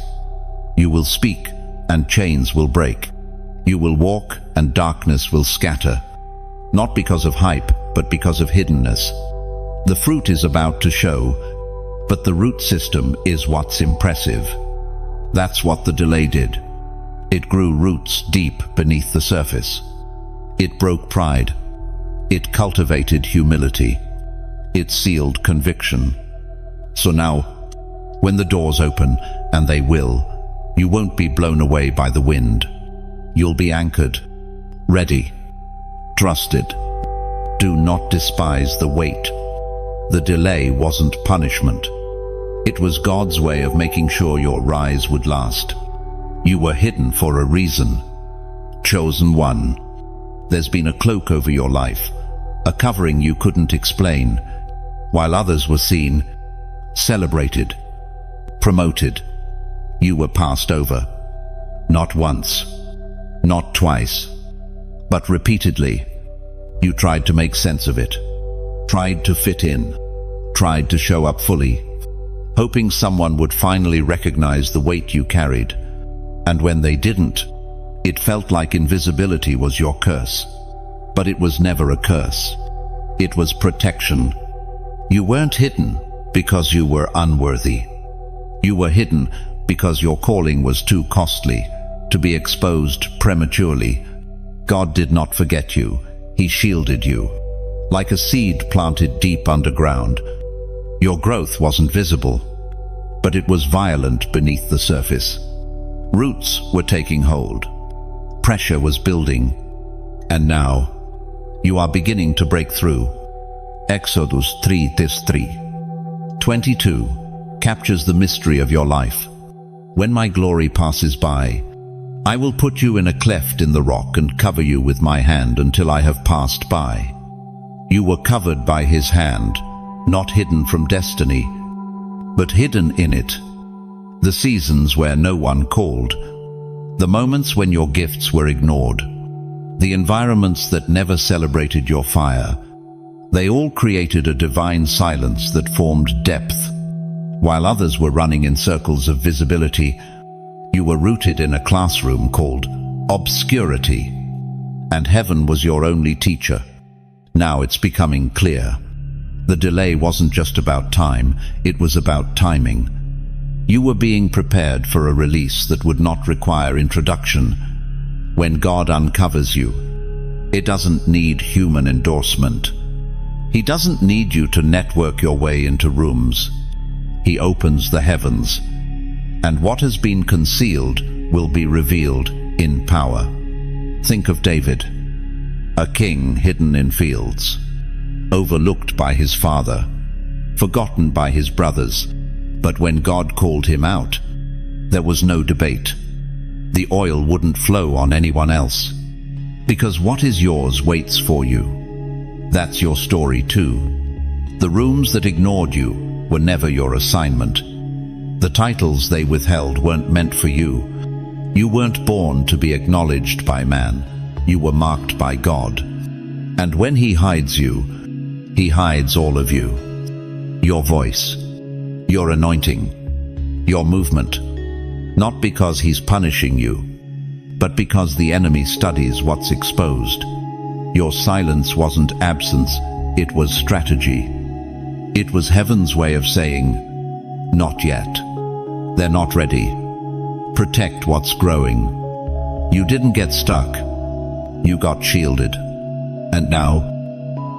You will speak, and chains will break. You will walk, and darkness will scatter. Not because of hype, but because of hiddenness. The fruit is about to show, but the root system is what's impressive. That's what the delay did. It grew roots deep beneath the surface. It broke pride. It cultivated humility. It sealed conviction. So now, when the doors open, and they will, you won't be blown away by the wind. You'll be anchored, ready, trusted. Do not despise the wait. The delay wasn't punishment. It was God's way of making sure your rise would last. You were hidden for a reason. Chosen one. There's been a cloak over your life, a covering you couldn't explain, while others were seen, celebrated, promoted. You were passed over. Not once, not twice, but repeatedly. You tried to make sense of it, tried to fit in, tried to show up fully, hoping someone would finally recognize the weight you carried. And when they didn't, it felt like invisibility was your curse. But it was never a curse. It was protection. You weren't hidden because you were unworthy. You were hidden because your calling was too costly to be exposed prematurely. God did not forget you. He shielded you. Like a seed planted deep underground, your growth wasn't visible, but it was violent beneath the surface. Roots were taking hold. Pressure was building. And now, you are beginning to break through. Exodus 3:22 captures the mystery of your life. When my glory passes by, I will put you in a cleft in the rock and cover you with my hand until I have passed by. You were covered by his hand, not hidden from destiny, but hidden in it. The seasons where no one called, the moments when your gifts were ignored, the environments that never celebrated your fire, they all created a divine silence that formed depth. While others were running in circles of visibility, you were rooted in a classroom called obscurity, and heaven was your only teacher. Now it's becoming clear. The delay wasn't just about time, it was about timing. You were being prepared for a release that would not require introduction. When God uncovers you, it doesn't need human endorsement. He doesn't need you to network your way into rooms. He opens the heavens, and what has been concealed will be revealed in power. Think of David, a king hidden in fields, overlooked by his father, forgotten by his brothers. But when God called him out, there was no debate. The oil wouldn't flow on anyone else, because what is yours waits for you. That's your story too. The rooms that ignored you were never your assignment. The titles they withheld weren't meant for you. You weren't born to be acknowledged by man. You were marked by God. And when He hides you, He hides all of you. Your voice, your anointing, your movement. Not because He's punishing you, but because the enemy studies what's exposed. Your silence wasn't absence, it was strategy. It was heaven's way of saying, not yet. They're not ready. Protect what's growing. You didn't get stuck. You got shielded. And now,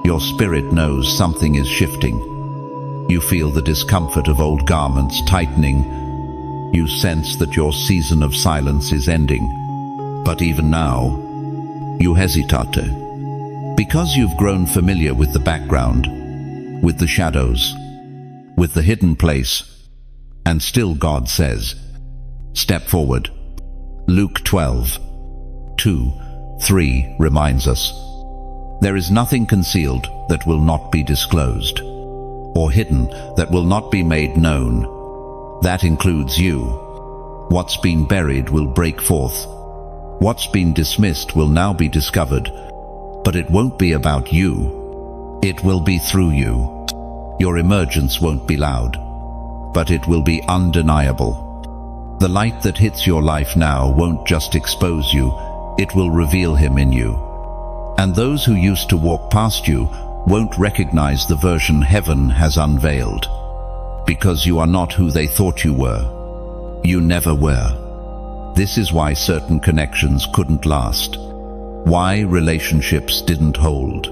your spirit knows something is shifting. You feel the discomfort of old garments tightening. You sense that your season of silence is ending. But even now, you hesitate. Because you've grown familiar with the background, with the shadows, with the hidden place, and still God says, step forward. Luke 12:2-3 reminds us, there is nothing concealed that will not be disclosed, or hidden that will not be made known. That includes you. What's been buried will break forth. What's been dismissed will now be discovered. But it won't be about you. It will be through you. Your emergence won't be loud, but it will be undeniable. The light that hits your life now won't just expose you, it will reveal Him in you. And those who used to walk past you won't recognize the version heaven has unveiled. Because you are not who they thought you were. You never were. This is why certain connections couldn't last. Why relationships didn't hold.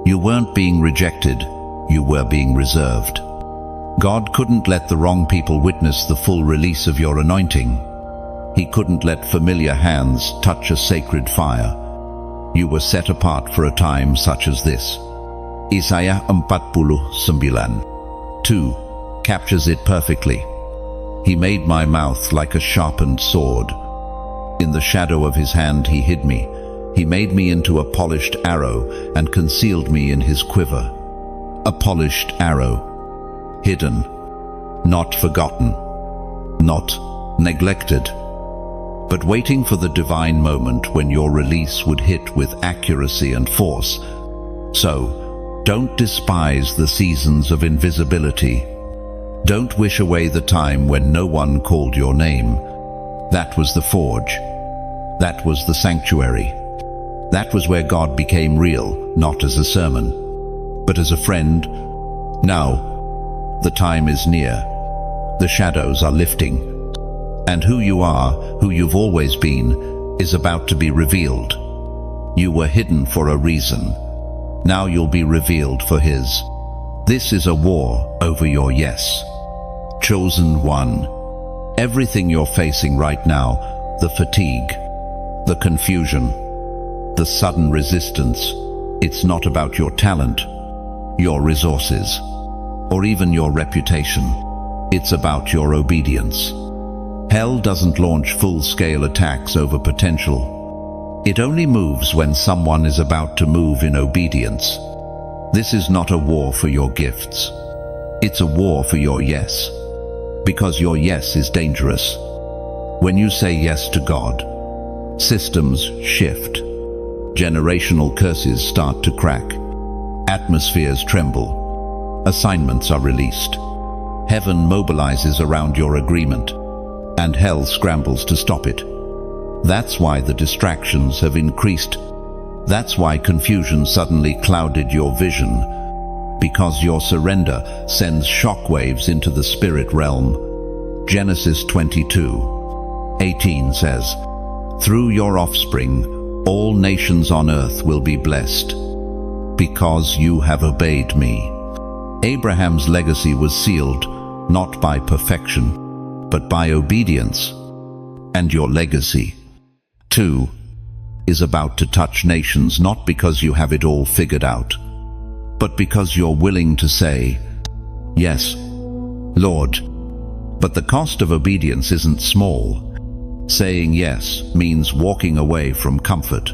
You weren't being rejected, you were being reserved. God couldn't let the wrong people witness the full release of your anointing. He couldn't let familiar hands touch a sacred fire. You were set apart for a time such as this. Isaiah 49:2 captures it perfectly. He made my mouth like a sharpened sword. In the shadow of His hand He hid me. He made me into a polished arrow and concealed me in His quiver. A polished arrow. Hidden. Not forgotten. Not neglected. But waiting for the divine moment when your release would hit with accuracy and force. So, don't despise the seasons of invisibility. Don't wish away the time when no one called your name. That was the forge. That was the sanctuary. That was where God became real, not as a sermon, but as a friend. Now, the time is near. The shadows are lifting. And who you are, who you've always been, is about to be revealed. You were hidden for a reason. Now you'll be revealed for His. This is a war over your yes. Chosen one. Everything you're facing right now, the fatigue, the confusion, the sudden resistance, it's not about your talent, your resources, or even your reputation. It's about your obedience. Hell doesn't launch full-scale attacks over potential. It only moves when someone is about to move in obedience. This is not a war for your gifts. It's a war for your yes. Because your yes is dangerous. When you say yes to God, systems shift. Generational curses start to crack. Atmospheres tremble. Assignments are released. Heaven mobilizes around your agreement, and hell scrambles to stop it. That's why the distractions have increased. That's why confusion suddenly clouded your vision. Because your surrender sends shockwaves into the spirit realm. Genesis 22:18 says, through your offspring, all nations on earth will be blessed, because you have obeyed me. Abraham's legacy was sealed, not by perfection, but by obedience. And your legacy, too, is about to touch nations not because you have it all figured out, but because you're willing to say, yes, Lord. But the cost of obedience isn't small. Saying yes means walking away from comfort.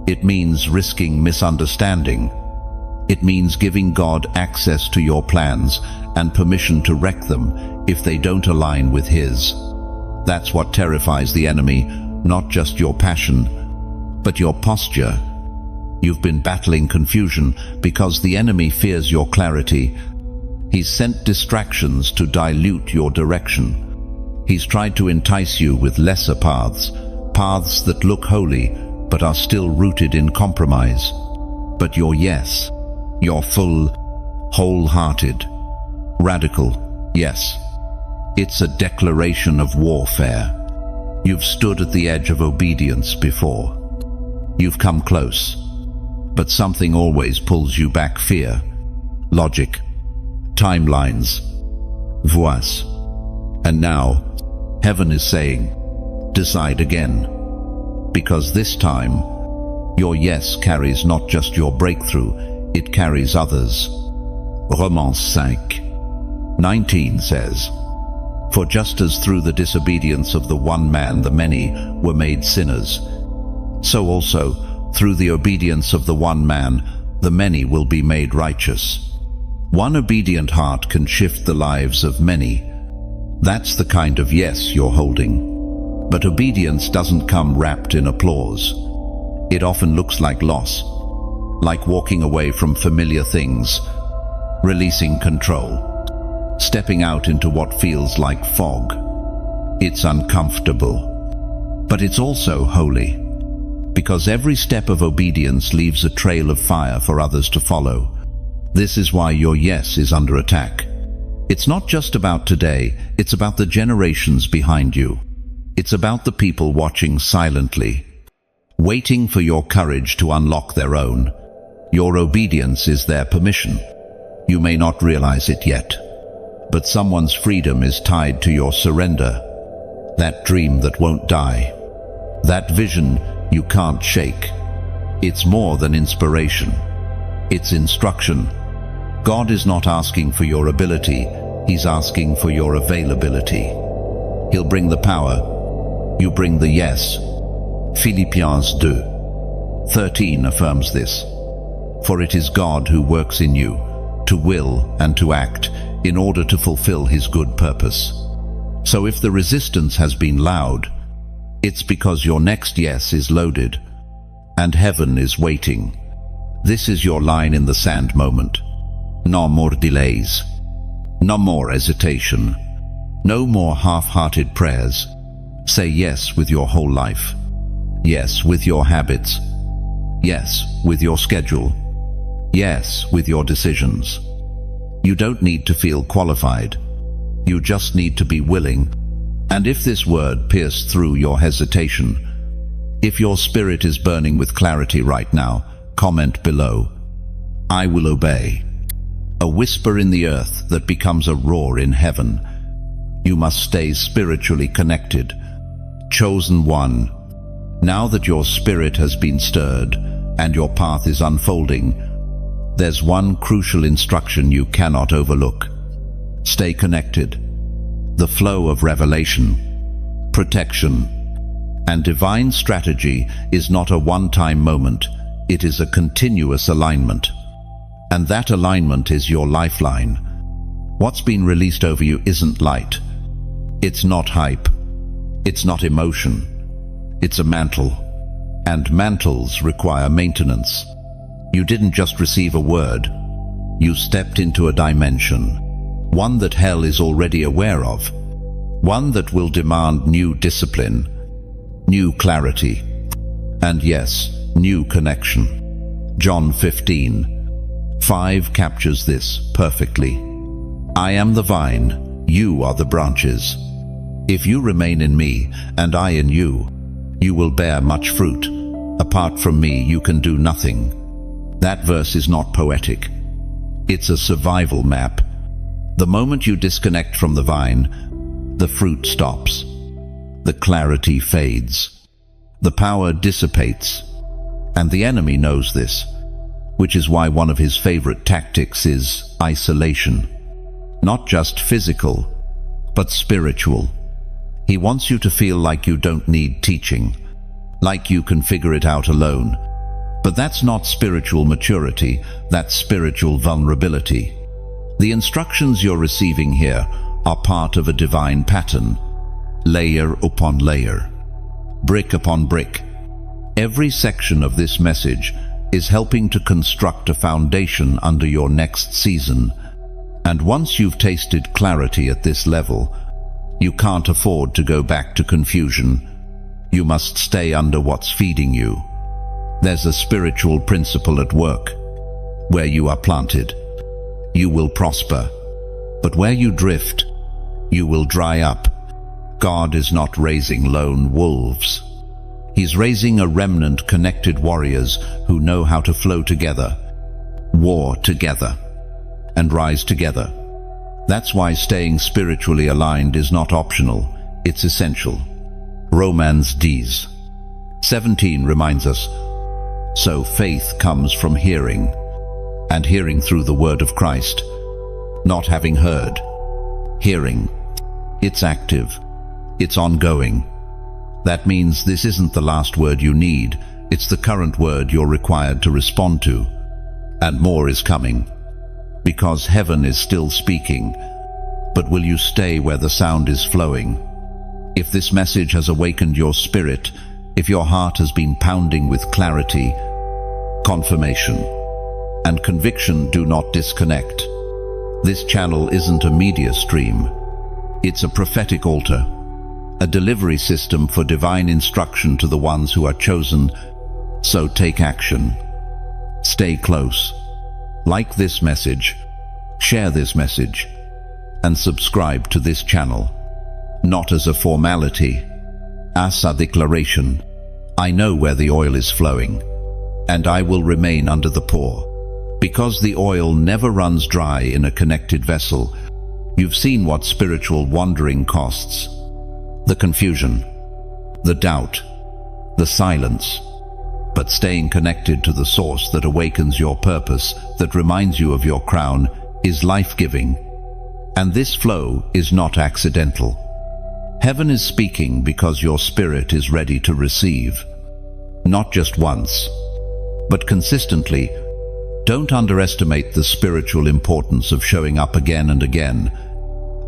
It means risking misunderstanding. It means giving God access to your plans and permission to wreck them if they don't align with His. That's what terrifies the enemy, not just your passion, but your posture. You've been battling confusion because the enemy fears your clarity. He's sent distractions to dilute your direction. He's tried to entice you with lesser paths, paths that look holy but are still rooted in compromise. But your yes, your full, wholehearted, radical yes, it's a declaration of warfare. You've stood at the edge of obedience before. You've come close, but something always pulls you back: fear, logic, timelines, voice. And now, heaven is saying, decide again. Because this time, your yes carries not just your breakthrough, it carries others. Romans 5:19 says, "For just as through the disobedience of the one man the many were made sinners, so also through the obedience of the one man the many will be made righteous." One obedient heart can shift the lives of many. That's the kind of yes you're holding. But obedience doesn't come wrapped in applause. It often looks like loss, like walking away from familiar things, releasing control, stepping out into what feels like fog. It's uncomfortable, but it's also holy, because every step of obedience leaves a trail of fire for others to follow. This is why your yes is under attack. It's not just about today, it's about the generations behind you. It's about the people watching silently, waiting for your courage to unlock their own. Your obedience is their permission. You may not realize it yet, but someone's freedom is tied to your surrender. That dream that won't die, that vision you can't shake. It's more than inspiration. It's instruction. God is not asking for your ability, He's asking for your availability. He'll bring the power, you bring the yes. Philippians 2:13 affirms this. For it is God who works in you, to will and to act, in order to fulfill His good purpose. So if the resistance has been loud, it's because your next yes is loaded, and heaven is waiting. This is your line in the sand moment. No more delays. No more hesitation. No more half-hearted prayers. Say yes with your whole life. Yes with your habits. Yes with your schedule. Yes with your decisions. You don't need to feel qualified. You just need to be willing. And if this word pierced through your hesitation, if your spirit is burning with clarity right now, comment below. I will obey. A whisper in the earth that becomes a roar in heaven. You must stay spiritually connected. Chosen one. Now that your spirit has been stirred and your path is unfolding, there's one crucial instruction you cannot overlook. Stay connected. The flow of revelation, protection, and divine strategy is not a one-time moment. It is a continuous alignment. And that alignment is your lifeline. What's been released over you isn't light. It's not hype. It's not emotion. It's a mantle. And mantles require maintenance. You didn't just receive a word. You stepped into a dimension. One that hell is already aware of. One that will demand new discipline, new clarity, and yes, new connection. John 15:5 captures this perfectly. I am the vine, you are the branches. If you remain in me and I in you, you will bear much fruit. Apart from me, you can do nothing. That verse is not poetic. It's a survival map. The moment you disconnect from the vine, the fruit stops. The clarity fades. The power dissipates. And the enemy knows this, which is why one of his favorite tactics is isolation. Not just physical, but spiritual. He wants you to feel like you don't need teaching, like you can figure it out alone. But that's not spiritual maturity, that's spiritual vulnerability. The instructions you're receiving here are part of a divine pattern, layer upon layer, brick upon brick. Every section of this message is helping to construct a foundation under your next season. And once you've tasted clarity at this level, you can't afford to go back to confusion. You must stay under what's feeding you. There's a spiritual principle at work. Where you are planted, you will prosper. But where you drift, you will dry up. God is not raising lone wolves. He's raising a remnant connected warriors who know how to flow together, war together, and rise together. That's why staying spiritually aligned is not optional, it's essential. Romans 17 reminds us, so faith comes from hearing, and hearing through the word of Christ. Not having heard. Hearing. It's active. It's ongoing. That means this isn't the last word you need, it's the current word you're required to respond to. And more is coming. Because heaven is still speaking. But will you stay where the sound is flowing? If this message has awakened your spirit, if your heart has been pounding with clarity, confirmation, and conviction, do not disconnect. This channel isn't a media stream. It's a prophetic altar, a delivery system for divine instruction to the ones who are chosen. So take action. Stay close. Like this message, share this message, and subscribe to this channel. Not as a formality, as a declaration. I know where the oil is flowing, and I will remain under the pour. Because the oil never runs dry in a connected vessel. You've seen what spiritual wandering costs. The confusion, the doubt, the silence. But staying connected to the source that awakens your purpose, that reminds you of your crown, is life-giving. And this flow is not accidental. Heaven is speaking because your spirit is ready to receive. Not just once, but consistently. Don't underestimate the spiritual importance of showing up again and again,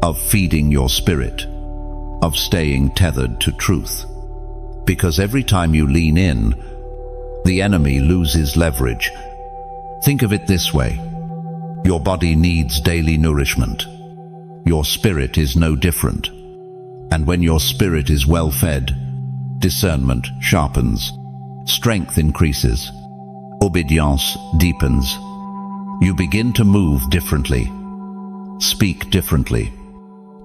of feeding your spirit, of staying tethered to truth. Because every time you lean in, the enemy loses leverage. Think of it this way. Your body needs daily nourishment. Your spirit is no different. And when your spirit is well fed, discernment sharpens, strength increases, obedience deepens. You begin to move differently, speak differently,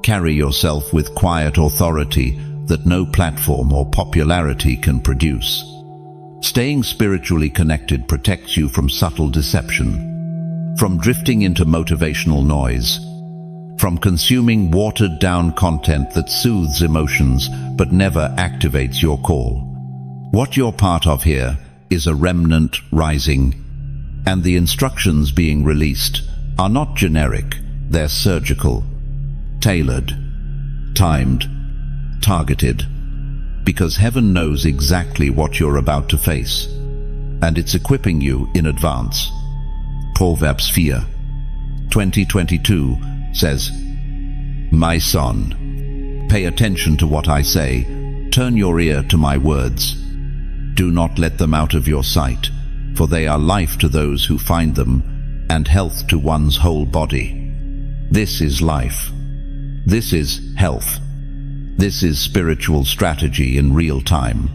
carry yourself with quiet authority that no platform or popularity can produce. Staying spiritually connected protects you from subtle deception, from drifting into motivational noise, from consuming watered-down content that soothes emotions but never activates your call. What you're part of here is a remnant rising, and the instructions being released are not generic, they're surgical, tailored, timed, targeted, because heaven knows exactly what you're about to face, and it's equipping you in advance. Proverbs 4:20-22 says, My son, pay attention to what I say, turn your ear to my words. Do not let them out of your sight, for they are life to those who find them, and health to one's whole body. This is life. This is health. This is spiritual strategy in real time.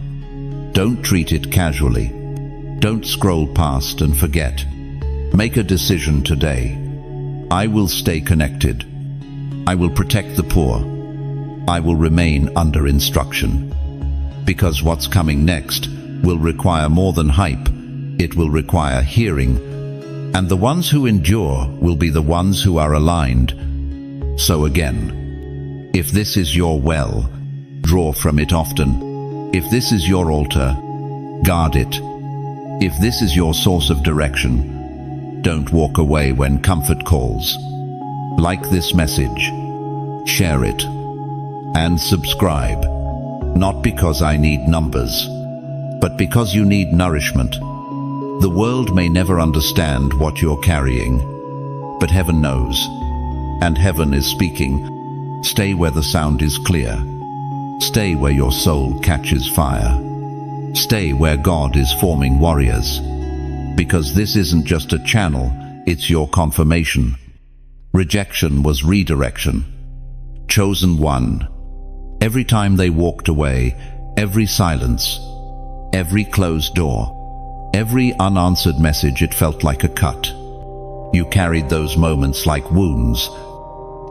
Don't treat it casually. Don't scroll past and forget. Make a decision today. I will stay connected. I will protect the poor. I will remain under instruction. Because what's coming next will require more than hype. It will require hearing. And the ones who endure will be the ones who are aligned. So again, if this is your well, draw from it often. If this is your altar, guard it. If this is your source of direction, don't walk away when comfort calls. Like this message, share it, and subscribe. Not because I need numbers, but because you need nourishment. The world may never understand what you're carrying, but heaven knows, and heaven is speaking. Stay where the sound is clear. Stay where your soul catches fire. Stay where God is forming warriors. Because this isn't just a channel, it's your confirmation. Rejection was redirection. Chosen one. Every time they walked away, every silence, every closed door, every unanswered message, it felt like a cut. You carried those moments like wounds,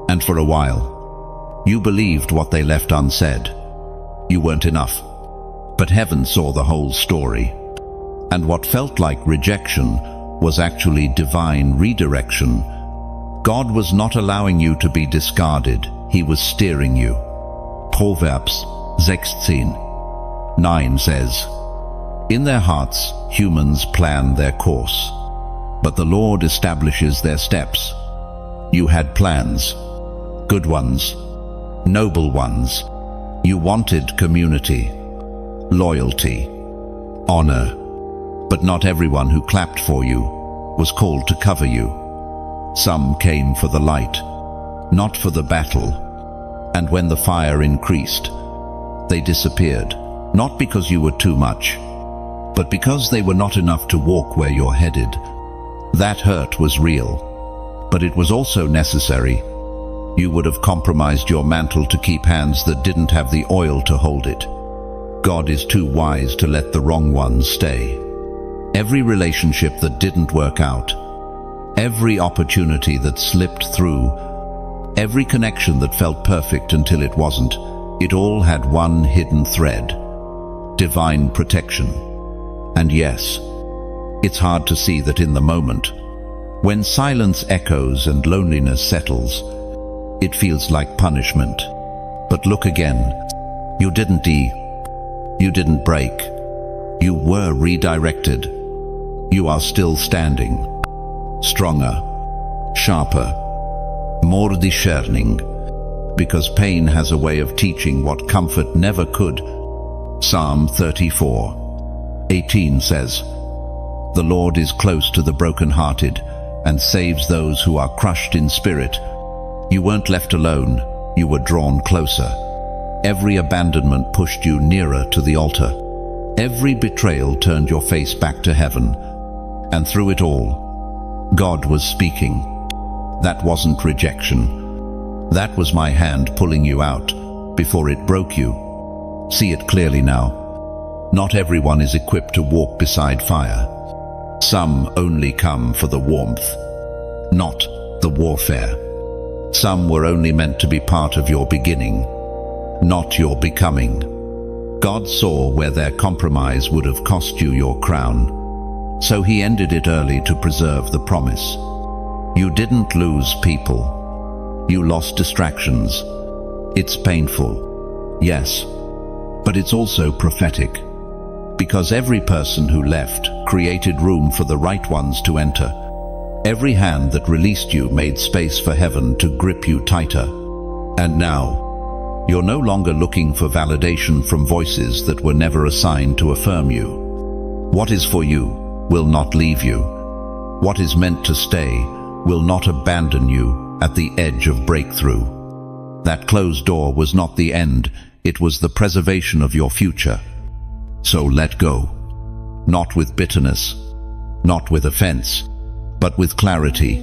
and for a while, you believed what they left unsaid. You weren't enough. But heaven saw the whole story. And what felt like rejection was actually divine redirection. God was not allowing you to be discarded. He was steering you. Proverbs 16:9 says, "In their hearts, humans plan their course, but the Lord establishes their steps." You had plans, good ones, noble ones. You wanted community, loyalty, honor. But not everyone who clapped for you was called to cover you. Some came for the light, not for the battle. And when the fire increased, they disappeared, not because you were too much, but because they were not enough to walk where you're headed. That hurt was real, but it was also necessary. You would have compromised your mantle to keep hands that didn't have the oil to hold it. God is too wise to let the wrong ones stay. Every relationship that didn't work out, every opportunity that slipped through, every connection that felt perfect until it wasn't, it all had one hidden thread: divine protection. And yes, it's hard to see that in the moment. When silence echoes and loneliness settles, it feels like punishment. But look again. You didn't break. You were redirected. You are still standing. Stronger, sharper, more discerning. Because pain has a way of teaching what comfort never could. Psalm 34:18 says, "The Lord is close to the brokenhearted and saves those who are crushed in spirit." You weren't left alone, you were drawn closer. Every abandonment pushed you nearer to the altar. Every betrayal turned your face back to heaven. And through it all, God was speaking. That wasn't rejection. That was my hand pulling you out before it broke you. See it clearly now. Not everyone is equipped to walk beside fire. Some only come for the warmth, not the warfare. Some were only meant to be part of your beginning, not your becoming. God saw where their compromise would have cost you your crown. So he ended it early to preserve the promise. You didn't lose people. You lost distractions. It's painful, yes, but it's also prophetic. Because every person who left created room for the right ones to enter. Every hand that released you made space for heaven to grip you tighter. And now, you're no longer looking for validation from voices that were never assigned to affirm you. What is for you will not leave you. What is meant to stay will not abandon you at the edge of breakthrough. That closed door was not the end, it was the preservation of your future. So let go. Not with bitterness, not with offense, but with clarity.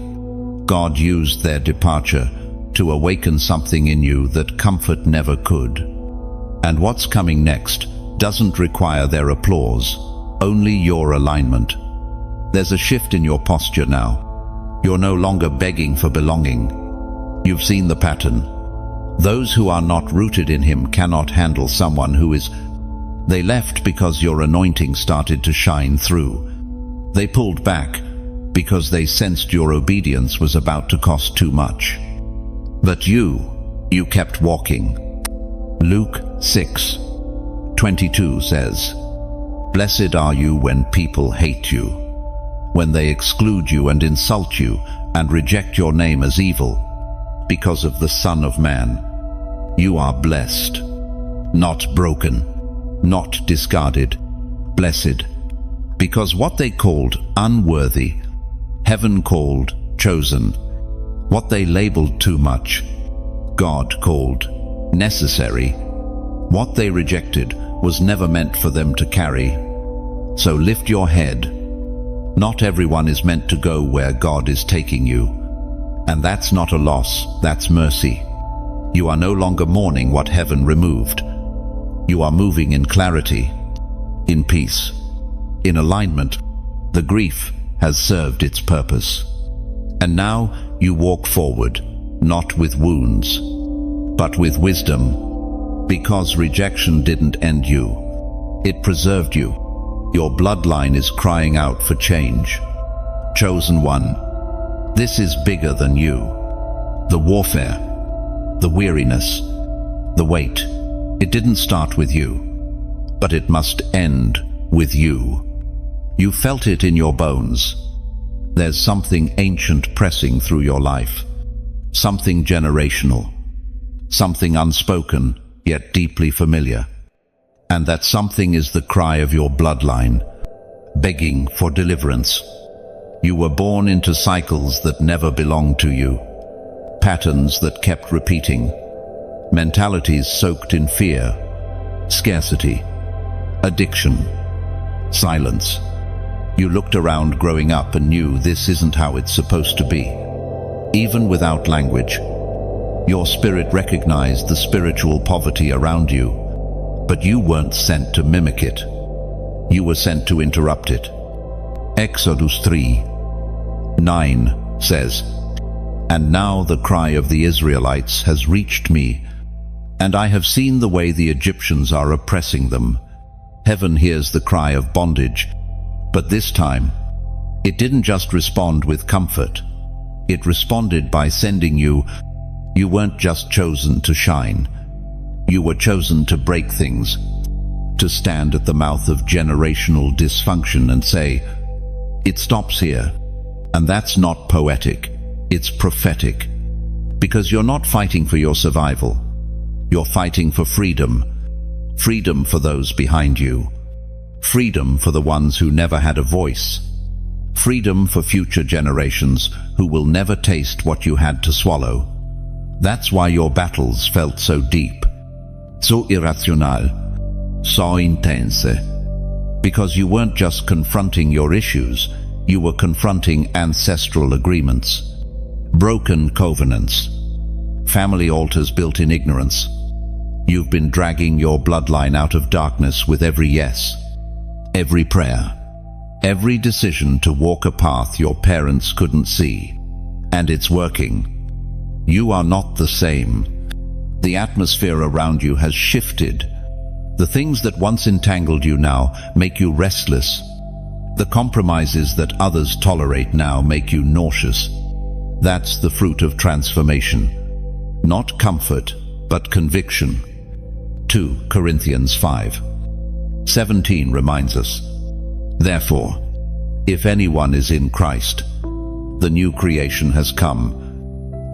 God used their departure to awaken something in you that comfort never could. And what's coming next doesn't require their applause, only your alignment. There's a shift in your posture now. You're no longer begging for belonging. You've seen the pattern. Those who are not rooted in him cannot handle someone who is. They left because your anointing started to shine through. They pulled back because they sensed your obedience was about to cost too much. But you kept walking. Luke 6:22 says, "Blessed are you when people hate you, when they exclude you and insult you and reject your name as evil, because of the Son of Man. You are blessed, not broken, not discarded, blessed, because what they called unworthy, heaven called chosen. What they labeled too much, God called necessary. What they rejected was never meant for them to carry. So lift your head. Not everyone is meant to go where God is taking you. And that's not a loss, that's mercy. You are no longer mourning what heaven removed. You are moving in clarity, in peace, in alignment. The grief has served its purpose. And now you walk forward, not with wounds, but with wisdom, because rejection didn't end you. It preserved you. Your bloodline is crying out for change. Chosen one, this is bigger than you. The warfare, the weariness, the weight, it didn't start with you, but it must end with you. You felt it in your bones. There's something ancient pressing through your life, something generational, something unspoken yet deeply familiar. And that something is the cry of your bloodline, begging for deliverance. You were born into cycles that never belonged to you, patterns that kept repeating, mentalities soaked in fear, scarcity, addiction, silence. You looked around growing up and knew this isn't how it's supposed to be. Even without language, your spirit recognized the spiritual poverty around you, but you weren't sent to mimic it. You were sent to interrupt it. Exodus 3:9 says, "And now the cry of the Israelites has reached me, and I have seen the way the Egyptians are oppressing them." Heaven hears the cry of bondage, but this time, it didn't just respond with comfort. It responded by sending you. You weren't just chosen to shine. You were chosen to break things, to stand at the mouth of generational dysfunction and say, it stops here. And that's not poetic, it's prophetic. Because you're not fighting for your survival. You're fighting for freedom. Freedom for those behind you. Freedom for the ones who never had a voice. Freedom for future generations who will never taste what you had to swallow. That's why your battles felt so deep, so irrational, so intense. Because you weren't just confronting your issues, you were confronting ancestral agreements, broken covenants, family altars built in ignorance. You've been dragging your bloodline out of darkness with every yes, every prayer, every decision to walk a path your parents couldn't see. And it's working. You are not the same. The atmosphere around you has shifted. The things that once entangled you now make you restless. The compromises that others tolerate now make you nauseous. That's the fruit of transformation. Not comfort, but conviction. 2 Corinthians 5:17 reminds us, "Therefore, if anyone is in Christ, the new creation has come.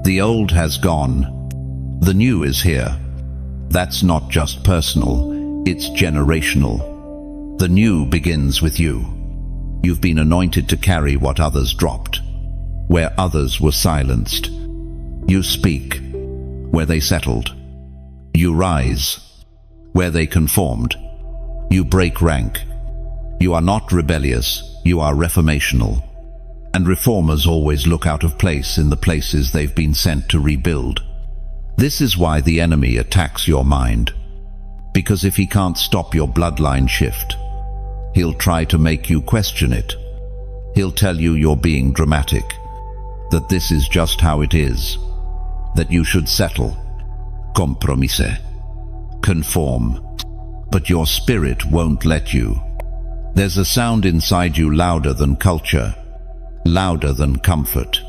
The old has gone. The new is here." That's not just personal, it's generational. The new begins with you. You've been anointed to carry what others dropped. Where others were silenced, you speak. Where they settled, you rise. Where they conformed, you break rank. You are not rebellious, you are reformational. And reformers always look out of place in the places they've been sent to rebuild. This is why the enemy attacks your mind. Because if he can't stop your bloodline shift, he'll try to make you question it. He'll tell you you're being dramatic, that this is just how it is, that you should settle, compromise, conform. But your spirit won't let you. There's a sound inside you louder than culture, louder than comfort,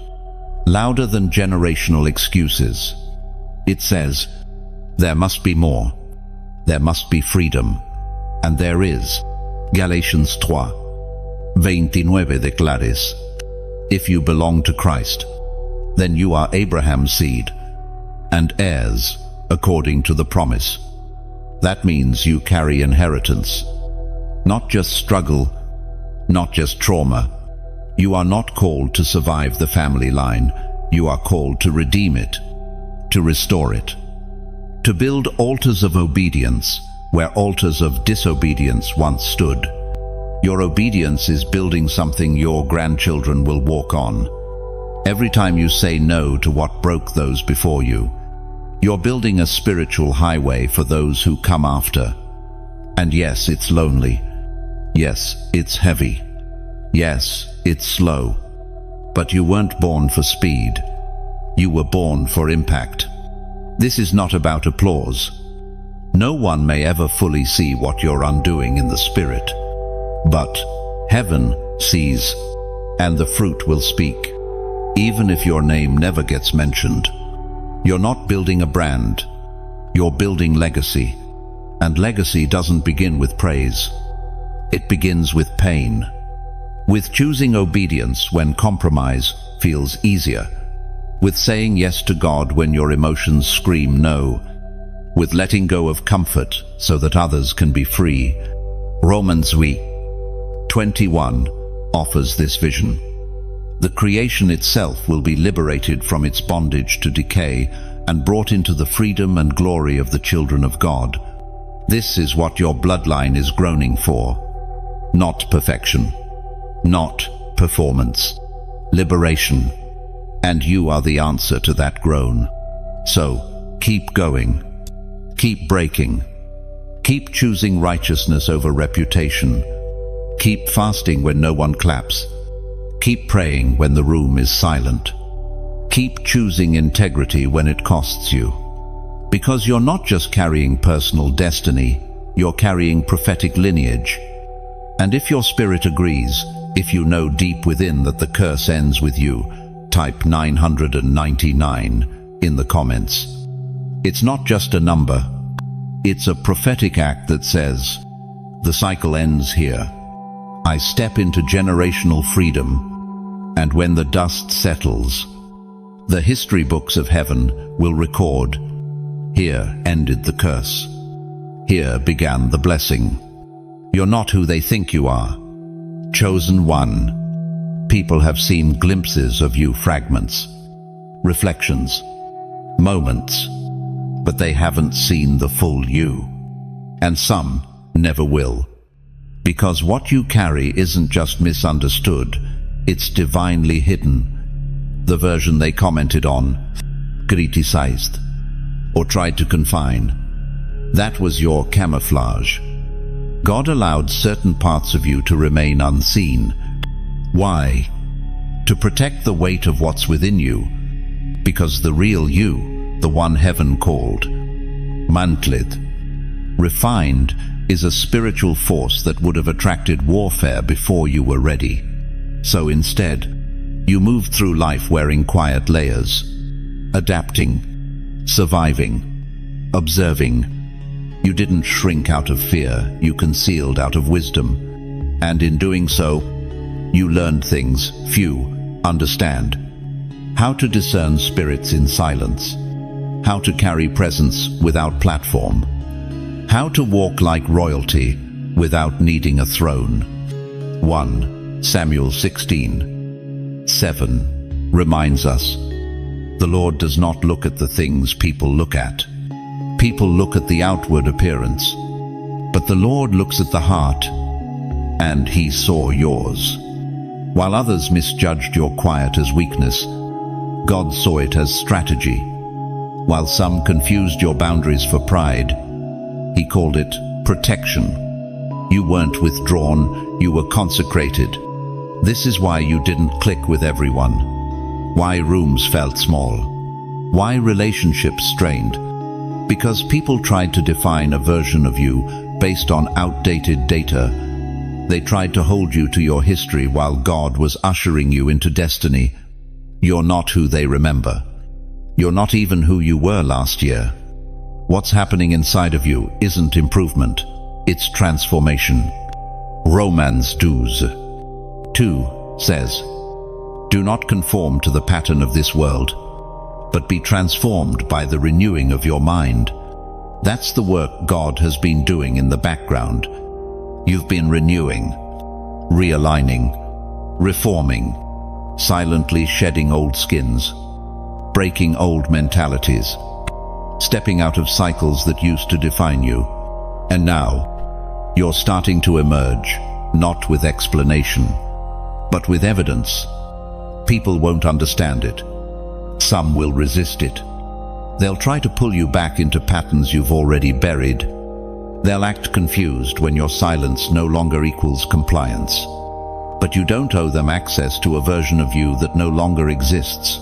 louder than generational excuses. It says, there must be more. There must be freedom. And there is. Galatians 3:29 declares, if you belong to Christ, then you are Abraham's seed and heirs according to the promise. That means you carry inheritance. Not just struggle, not just trauma. You are not called to survive the family line. You are called to redeem it. to restore it. To build altars of obedience where altars of disobedience once stood. Your obedience is building something your grandchildren will walk on. Every time you say no to what broke those before you, you're building a spiritual highway for those who come after. And yes, it's lonely. Yes, it's heavy. Yes, it's slow. But you weren't born for speed. You were born for impact. This is not about applause. No one may ever fully see what you're undoing in the spirit. But heaven sees, and the fruit will speak. Even if your name never gets mentioned. You're not building a brand. You're building legacy. And legacy doesn't begin with praise. It begins with pain. With choosing obedience when compromise feels easier. With saying yes to God when your emotions scream no. With letting go of comfort so that others can be free. Romans 21 offers this vision. The creation itself will be liberated from its bondage to decay and brought into the freedom and glory of the children of God. This is what your bloodline is groaning for. Not perfection. Not performance. Liberation. And you are the answer to that groan. So, keep going. Keep breaking. Keep choosing righteousness over reputation. Keep fasting when no one claps. Keep praying when the room is silent. Keep choosing integrity when it costs you. Because you're not just carrying personal destiny, you're carrying prophetic lineage. And if your spirit agrees, if you know deep within that the curse ends with you, type 999 in the comments. It's not just a number. It's a prophetic act that says, the cycle ends here. I step into generational freedom. And when the dust settles, the history books of heaven will record, here ended the curse. Here began the blessing. You're not who they think you are. Chosen one. People have seen glimpses of you, fragments, reflections, moments, but they haven't seen the full you. And some never will. Because what you carry isn't just misunderstood, it's divinely hidden. The version they commented on, criticized, or tried to confine. That was your camouflage. God allowed certain parts of you to remain unseen. Why? To protect the weight of what's within you. Because the real you, the one heaven called mantled, refined, is a spiritual force that would have attracted warfare before you were ready. So instead, you moved through life wearing quiet layers, adapting, surviving, observing. You didn't shrink out of fear, you concealed out of wisdom. And in doing so, you learned things few understand. How to discern spirits in silence. How to carry presence without platform. How to walk like royalty without needing a throne. 1 Samuel 16:7 reminds us, the Lord does not look at the things people look at. People look at the outward appearance, but the Lord looks at the heart, and He saw yours. While others misjudged your quiet as weakness, God saw it as strategy. While some confused your boundaries for pride, He called it protection. You weren't withdrawn, you were consecrated. This is why you didn't click with everyone. Why rooms felt small. Why relationships strained. Because people tried to define a version of you based on outdated data. They tried to hold you to your history while God was ushering you into destiny. You're not who they remember. You're not even who you were last year. What's happening inside of you isn't improvement, it's transformation. Romans 2 says, do not conform to the pattern of this world, but be transformed by the renewing of your mind. That's the work God has been doing in the background. You've been renewing, realigning, reforming, silently shedding old skins. breaking old mentalities, stepping out of cycles that used to define you. And now, you're starting to emerge, not with explanation, but with evidence. People won't understand it. Some will resist it. They'll try to pull you back into patterns you've already buried. They'll act confused when your silence no longer equals compliance. But you don't owe them access to a version of you that no longer exists.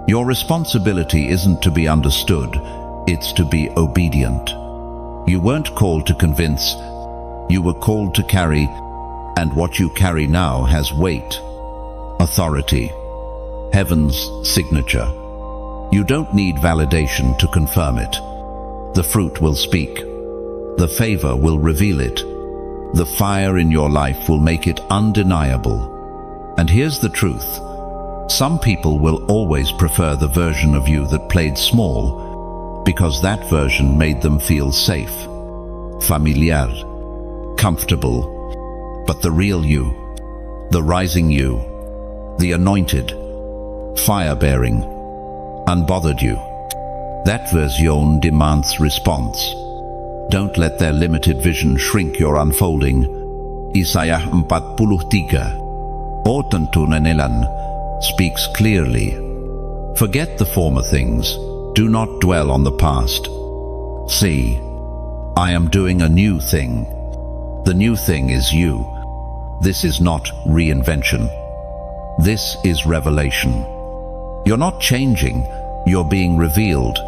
Your responsibility isn't to be understood, it's to be obedient. You weren't called to convince, you were called to carry, and what you carry now has weight, authority, heaven's signature. You don't need validation to confirm it. The fruit will speak. The favor will reveal it. The fire in your life will make it undeniable. And here's the truth. Some people will always prefer the version of you that played small, because that version made them feel safe, familiar, comfortable. But the real you, the rising you, the anointed, fire-bearing, unbothered you, that version demands response. Don't let their limited vision shrink your unfolding. Isaiah 43, o tuntunan speaks clearly. Forget the former things. Do not dwell on the past. See, I am doing a new thing. The new thing is you. This is not reinvention. This is revelation. You're not changing, you're being revealed.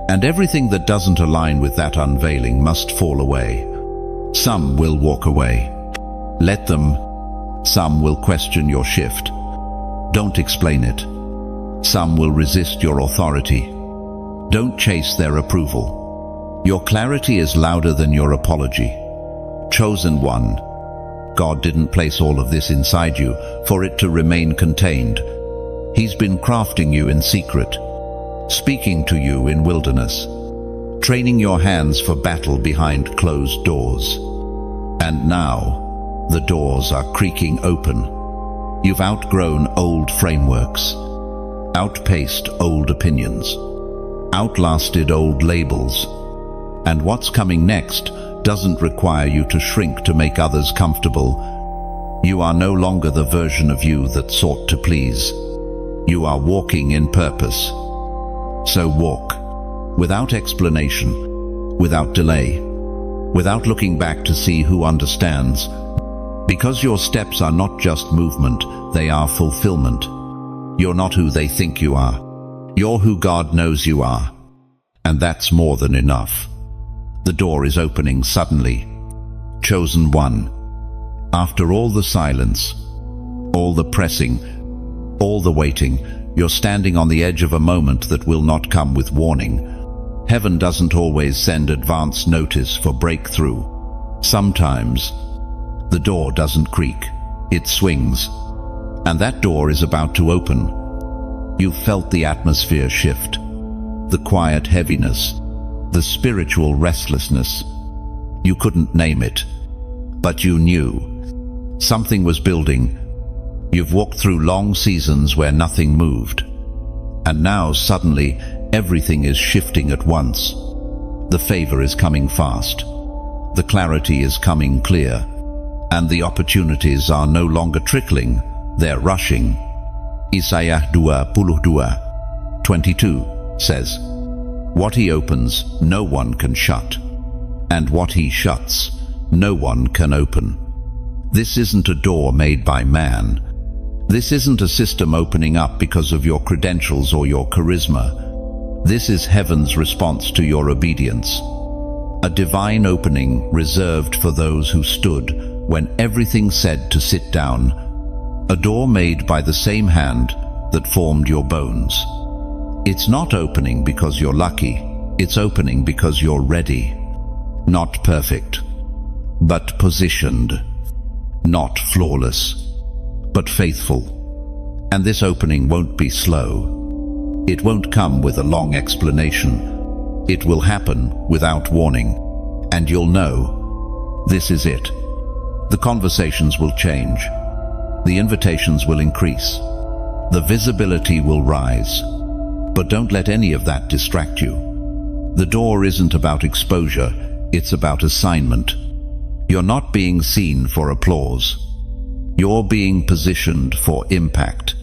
And everything that doesn't align with that unveiling must fall away. Some will walk away. Let them. Some will question your shift. Don't explain it. Some will resist your authority. Don't chase their approval. Your clarity is louder than your apology. Chosen one, God didn't place all of this inside you for it to remain contained. He's been crafting you in secret, speaking to you in wilderness, training your hands for battle behind closed doors. And now, the doors are creaking open. You've outgrown old frameworks, outpaced old opinions, outlasted old labels. And what's coming next doesn't require you to shrink to make others comfortable. You are no longer the version of you that sought to please. You are walking in purpose. So walk, without explanation, without delay, without looking back to see who understands. Because your steps are not just movement, they are fulfillment. You're not who they think you are. You're who God knows you are. And that's more than enough. The door is opening suddenly. Chosen one. After all the silence, all the pressing, all the waiting, you're standing on the edge of a moment that will not come with warning. Heaven doesn't always send advance notice for breakthrough. Sometimes, the door doesn't creak, it swings. And that door is about to open. You've felt the atmosphere shift, the quiet heaviness, the spiritual restlessness. You couldn't name it, but you knew. Something was building. You've walked through long seasons where nothing moved. And now, suddenly, everything is shifting at once. The favor is coming fast. The clarity is coming clear. And the opportunities are no longer trickling, they're rushing. Isaiah 22 says, "What he opens, no one can shut. And what he shuts, no one can open." This isn't a door made by man. This isn't a system opening up because of your credentials or your charisma. This is heaven's response to your obedience. A divine opening reserved for those who stood when everything said to sit down. A door made by the same hand that formed your bones. It's not opening because you're lucky. It's opening because you're ready. Not perfect, but positioned. Not flawless, but faithful. And this opening won't be slow. It won't come with a long explanation. It will happen without warning. And you'll know, this is it. The conversations will change. The invitations will increase. The visibility will rise. But don't let any of that distract you. The door isn't about exposure, it's about assignment. You're not being seen for applause. You're being positioned for impact.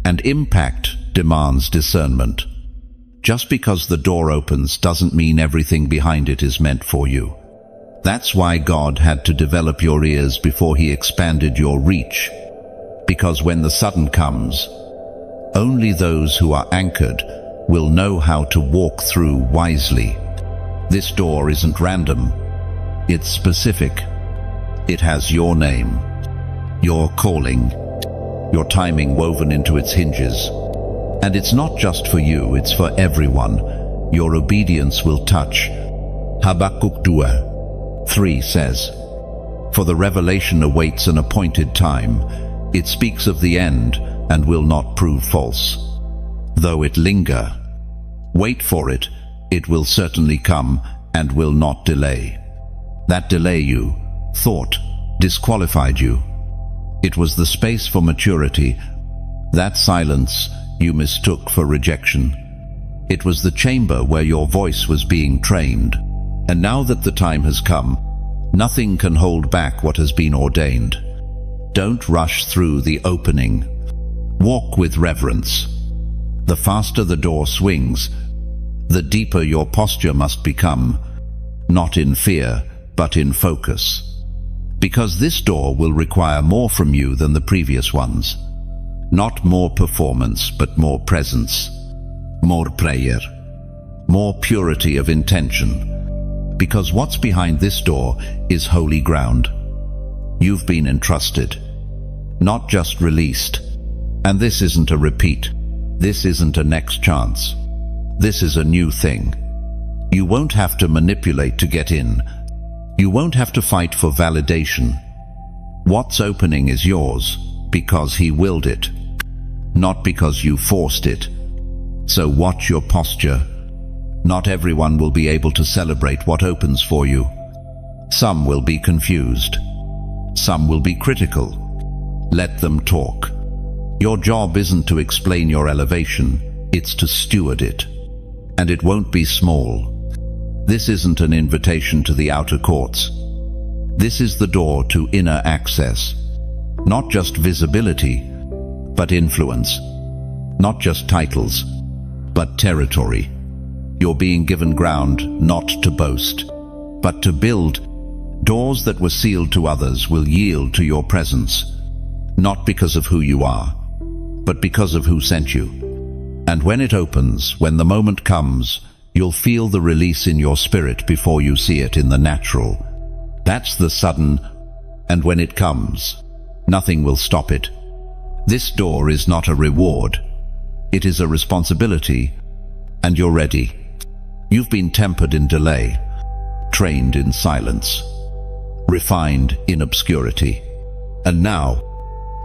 And impact demands discernment. Just because the door opens doesn't mean everything behind it is meant for you. That's why God had to develop your ears before He expanded your reach. Because when the sudden comes, only those who are anchored will know how to walk through wisely. This door isn't random. It's specific. It has your name, your calling, your timing woven into its hinges. And it's not just for you, it's for everyone. Your obedience will touch. Habakkuk 2:3 says, "For the revelation awaits an appointed time. It speaks of the end and will not prove false. Though it linger, wait for it, it will certainly come and will not delay." That delay you thought disqualified you. It was the space for maturity. That silence you mistook for rejection. It was the chamber where your voice was being trained. And now that the time has come, nothing can hold back what has been ordained. Don't rush through the opening. Walk with reverence. The faster the door swings, the deeper your posture must become, not in fear, but in focus. Because this door will require more from you than the previous ones. Not more performance, but more presence, more prayer, more purity of intention. Because what's behind this door is holy ground. You've been entrusted, not just released. And this isn't a repeat. This isn't a next chance. This is a new thing. You won't have to manipulate to get in. You won't have to fight for validation. What's opening is yours because He willed it, not because you forced it. So watch your posture. Not everyone will be able to celebrate what opens for you. Some will be confused. Some will be critical. Let them talk. Your job isn't to explain your elevation, it's to steward it. And it won't be small. This isn't an invitation to the outer courts. This is the door to inner access. Not just visibility, but influence. Not just titles, but territory. You're being given ground not to boast, but to build. Doors that were sealed to others will yield to your presence, not because of who you are, but because of who sent you. And when it opens, when the moment comes, you'll feel the release in your spirit before you see it in the natural. That's the sudden, and when it comes, nothing will stop it. This door is not a reward. It is a responsibility, and you're ready. You've been tempered in delay, trained in silence, refined in obscurity, and now,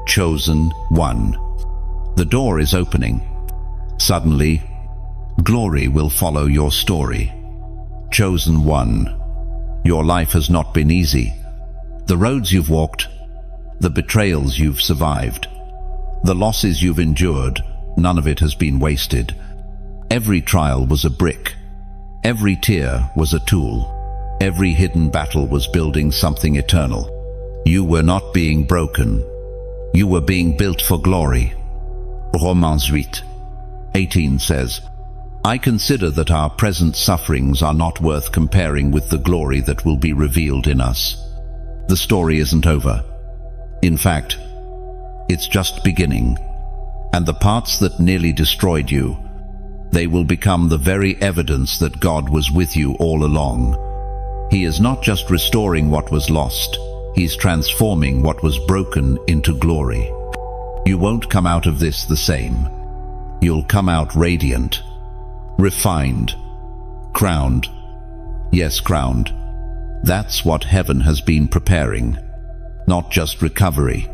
chosen one. The door is opening. Suddenly, glory will follow your story. Chosen one. Your life has not been easy. The roads you've walked, the betrayals you've survived, the losses you've endured, none of it has been wasted. Every trial was a brick. Every tear was a tool. Every hidden battle was building something eternal. You were not being broken. You were being built for glory. Romans 8:18 says, "I consider that our present sufferings are not worth comparing with the glory that will be revealed in us." The story isn't over. In fact, it's just beginning. And the parts that nearly destroyed you, they will become the very evidence that God was with you all along. He is not just restoring what was lost, He's transforming what was broken into glory. You won't come out of this the same. You'll come out radiant, refined, crowned. Yes, crowned. That's what heaven has been preparing. Not just recovery,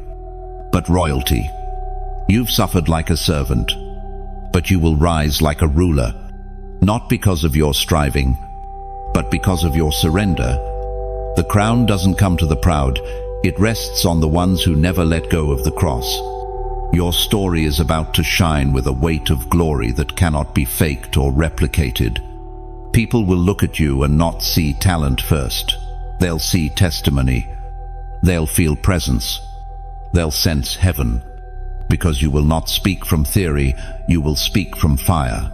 but royalty. You've suffered like a servant, but you will rise like a ruler, not because of your striving, but because of your surrender. The crown doesn't come to the proud, it rests on the ones who never let go of the cross. Your story is about to shine with a weight of glory that cannot be faked or replicated. People will look at you and not see talent first. They'll see testimony. They'll feel presence. They'll sense heaven. Because you will not speak from theory, you will speak from fire.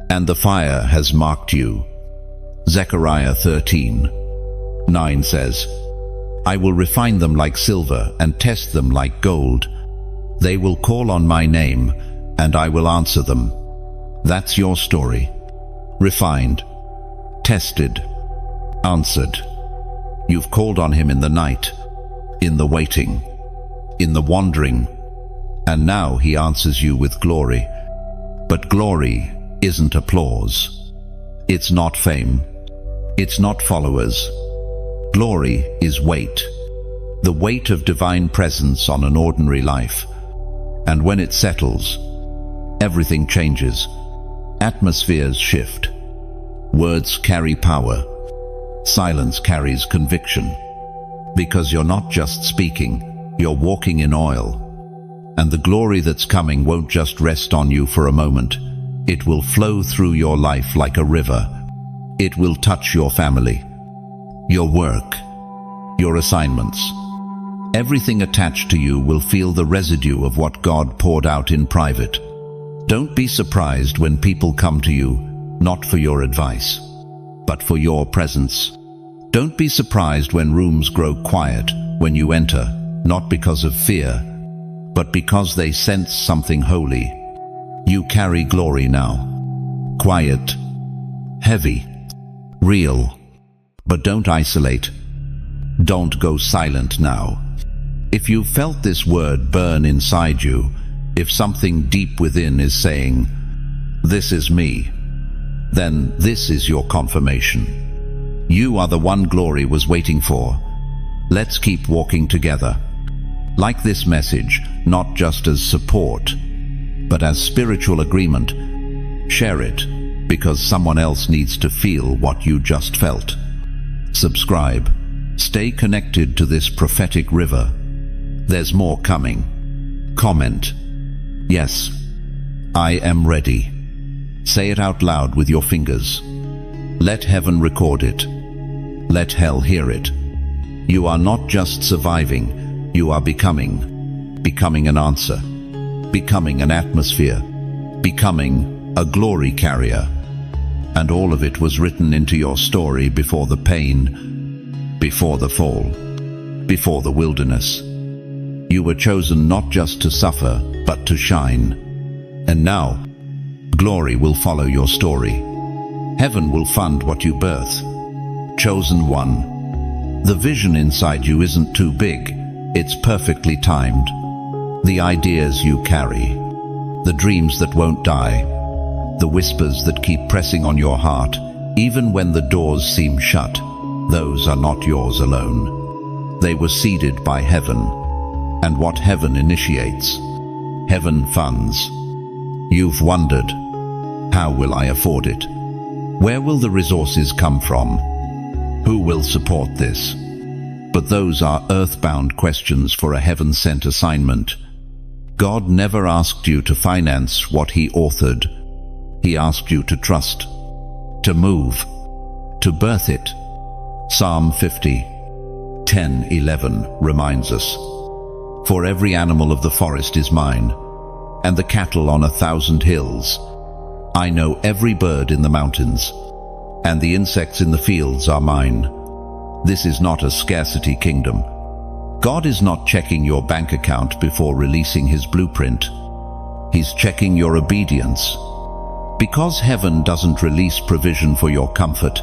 And the fire has marked you. Zechariah 13:9 says, I will refine them like silver and test them like gold. They will call on my name, and I will answer them. That's your story. Refined, tested, answered. You've called on him in the night, in the waiting, in the wandering, and now he answers you with glory. But glory isn't applause. It's not fame. It's not followers. Glory is weight. The weight of divine presence on an ordinary life. And when it settles, everything changes. Atmospheres shift. Words carry power. Silence carries conviction. Because you're not just speaking, you're walking in oil. And the glory that's coming won't just rest on you for a moment. It will flow through your life like a river. It will touch your family, your work, your assignments. Everything attached to you will feel the residue of what God poured out in private. Don't be surprised when people come to you, not for your advice, but for your presence. Don't be surprised when rooms grow quiet when you enter, not because of fear, but because they sense something holy. You carry glory now. Quiet, heavy, real. But don't isolate. Don't go silent now. If you felt this word burn inside you, if something deep within is saying, this is me, then this is your confirmation. You are the one glory was waiting for. Let's keep walking together. Like this message, not just as support, but as spiritual agreement. Share it, because someone else needs to feel what you just felt. Subscribe. Stay connected to this prophetic river. There's more coming. Comment. Yes, I am ready. Say it out loud with your fingers. Let heaven record it. Let hell hear it. You are not just surviving, you are becoming. Becoming an answer. Becoming an atmosphere. Becoming a glory carrier. And all of it was written into your story before the pain, before the fall, before the wilderness. You were chosen not just to suffer, but to shine. And now, glory will follow your story. Heaven will fund what you birth. Chosen one. The vision inside you isn't too big. It's perfectly timed. The ideas you carry. The dreams that won't die. The whispers that keep pressing on your heart, even when the doors seem shut. Those are not yours alone. They were seeded by heaven. And what heaven initiates, heaven funds. You've wondered, how will I afford it? Where will the resources come from? Who will support this? But those are earthbound questions for a heaven-sent assignment. God never asked you to finance what He authored. He asked you to trust, to move, to birth it. Psalm 50:10-11 reminds us, for every animal of the forest is mine, and the cattle on 1,000 hills. I know every bird in the mountains, and the insects in the fields are mine. This is not a scarcity kingdom. God is not checking your bank account before releasing His blueprint. He's checking your obedience. Because heaven doesn't release provision for your comfort,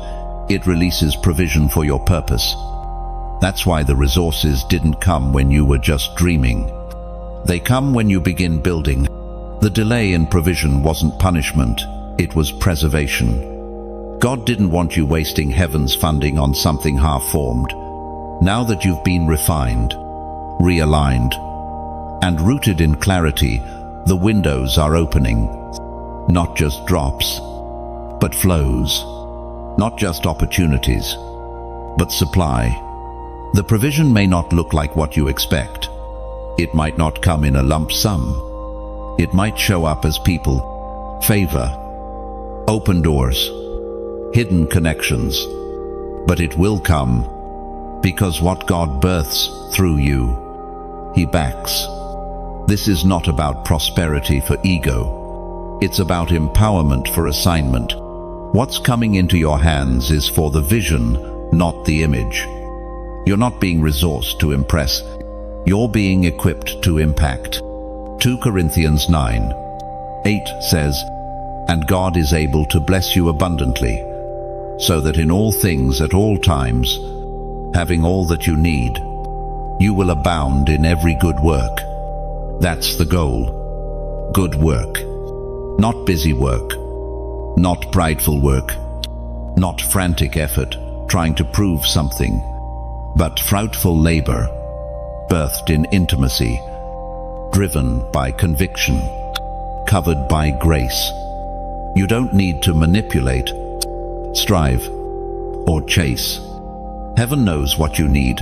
it releases provision for your purpose. That's why the resources didn't come when you were just dreaming. They come when you begin building. The delay in provision wasn't punishment, it was preservation. God didn't want you wasting heaven's funding on something half-formed. Now that you've been refined, realigned, and rooted in clarity, the windows are opening. Not just drops, but flows. Not just opportunities, but supply. The provision may not look like what you expect. It might not come in a lump sum. It might show up as people, favor, open doors, hidden connections. But it will come because what God births through you, He backs. This is not about prosperity for ego. It's about empowerment for assignment. What's coming into your hands is for the vision, not the image. You're not being resourced to impress. You're being equipped to impact. 2 Corinthians 9:8 says, "And God is able to bless you abundantly, so that in all things at all times, having all that you need, you will abound in every good work." That's the goal. Good work. Not busy work. Not prideful work. Not frantic effort, trying to prove something, but fruitful labor, birthed in intimacy, driven by conviction, covered by grace. You don't need to manipulate, strive, or chase. Heaven knows what you need,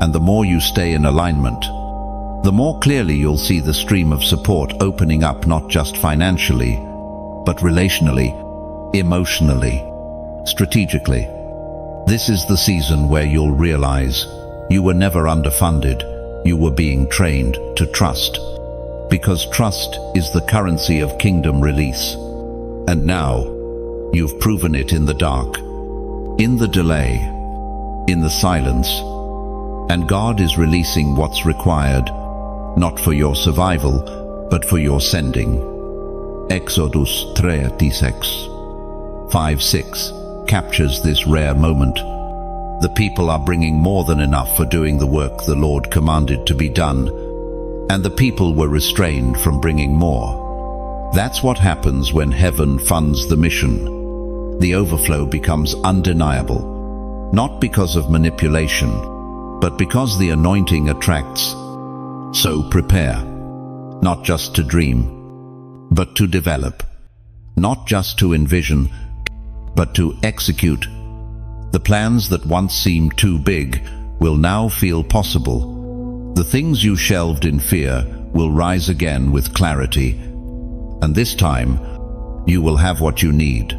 and the more you stay in alignment, the more clearly you'll see the stream of support opening up, not just financially, but relationally, emotionally, strategically. This is the season where you'll realize you were never underfunded. You were being trained to trust, because trust is the currency of kingdom release. And now, you've proven it in the dark, in the delay, in the silence, and God is releasing what's required, not for your survival, but for your sending. Exodus 3:5-6 captures this rare moment. The people are bringing more than enough for doing the work the Lord commanded to be done, and the people were restrained from bringing more. That's what happens when heaven funds the mission. The overflow becomes undeniable, not because of manipulation, but because the anointing attracts. So prepare, not just to dream, but to develop, not just to envision, but to execute. The plans that once seemed too big will now feel possible. The things you shelved in fear will rise again with clarity, and this time you will have what you need.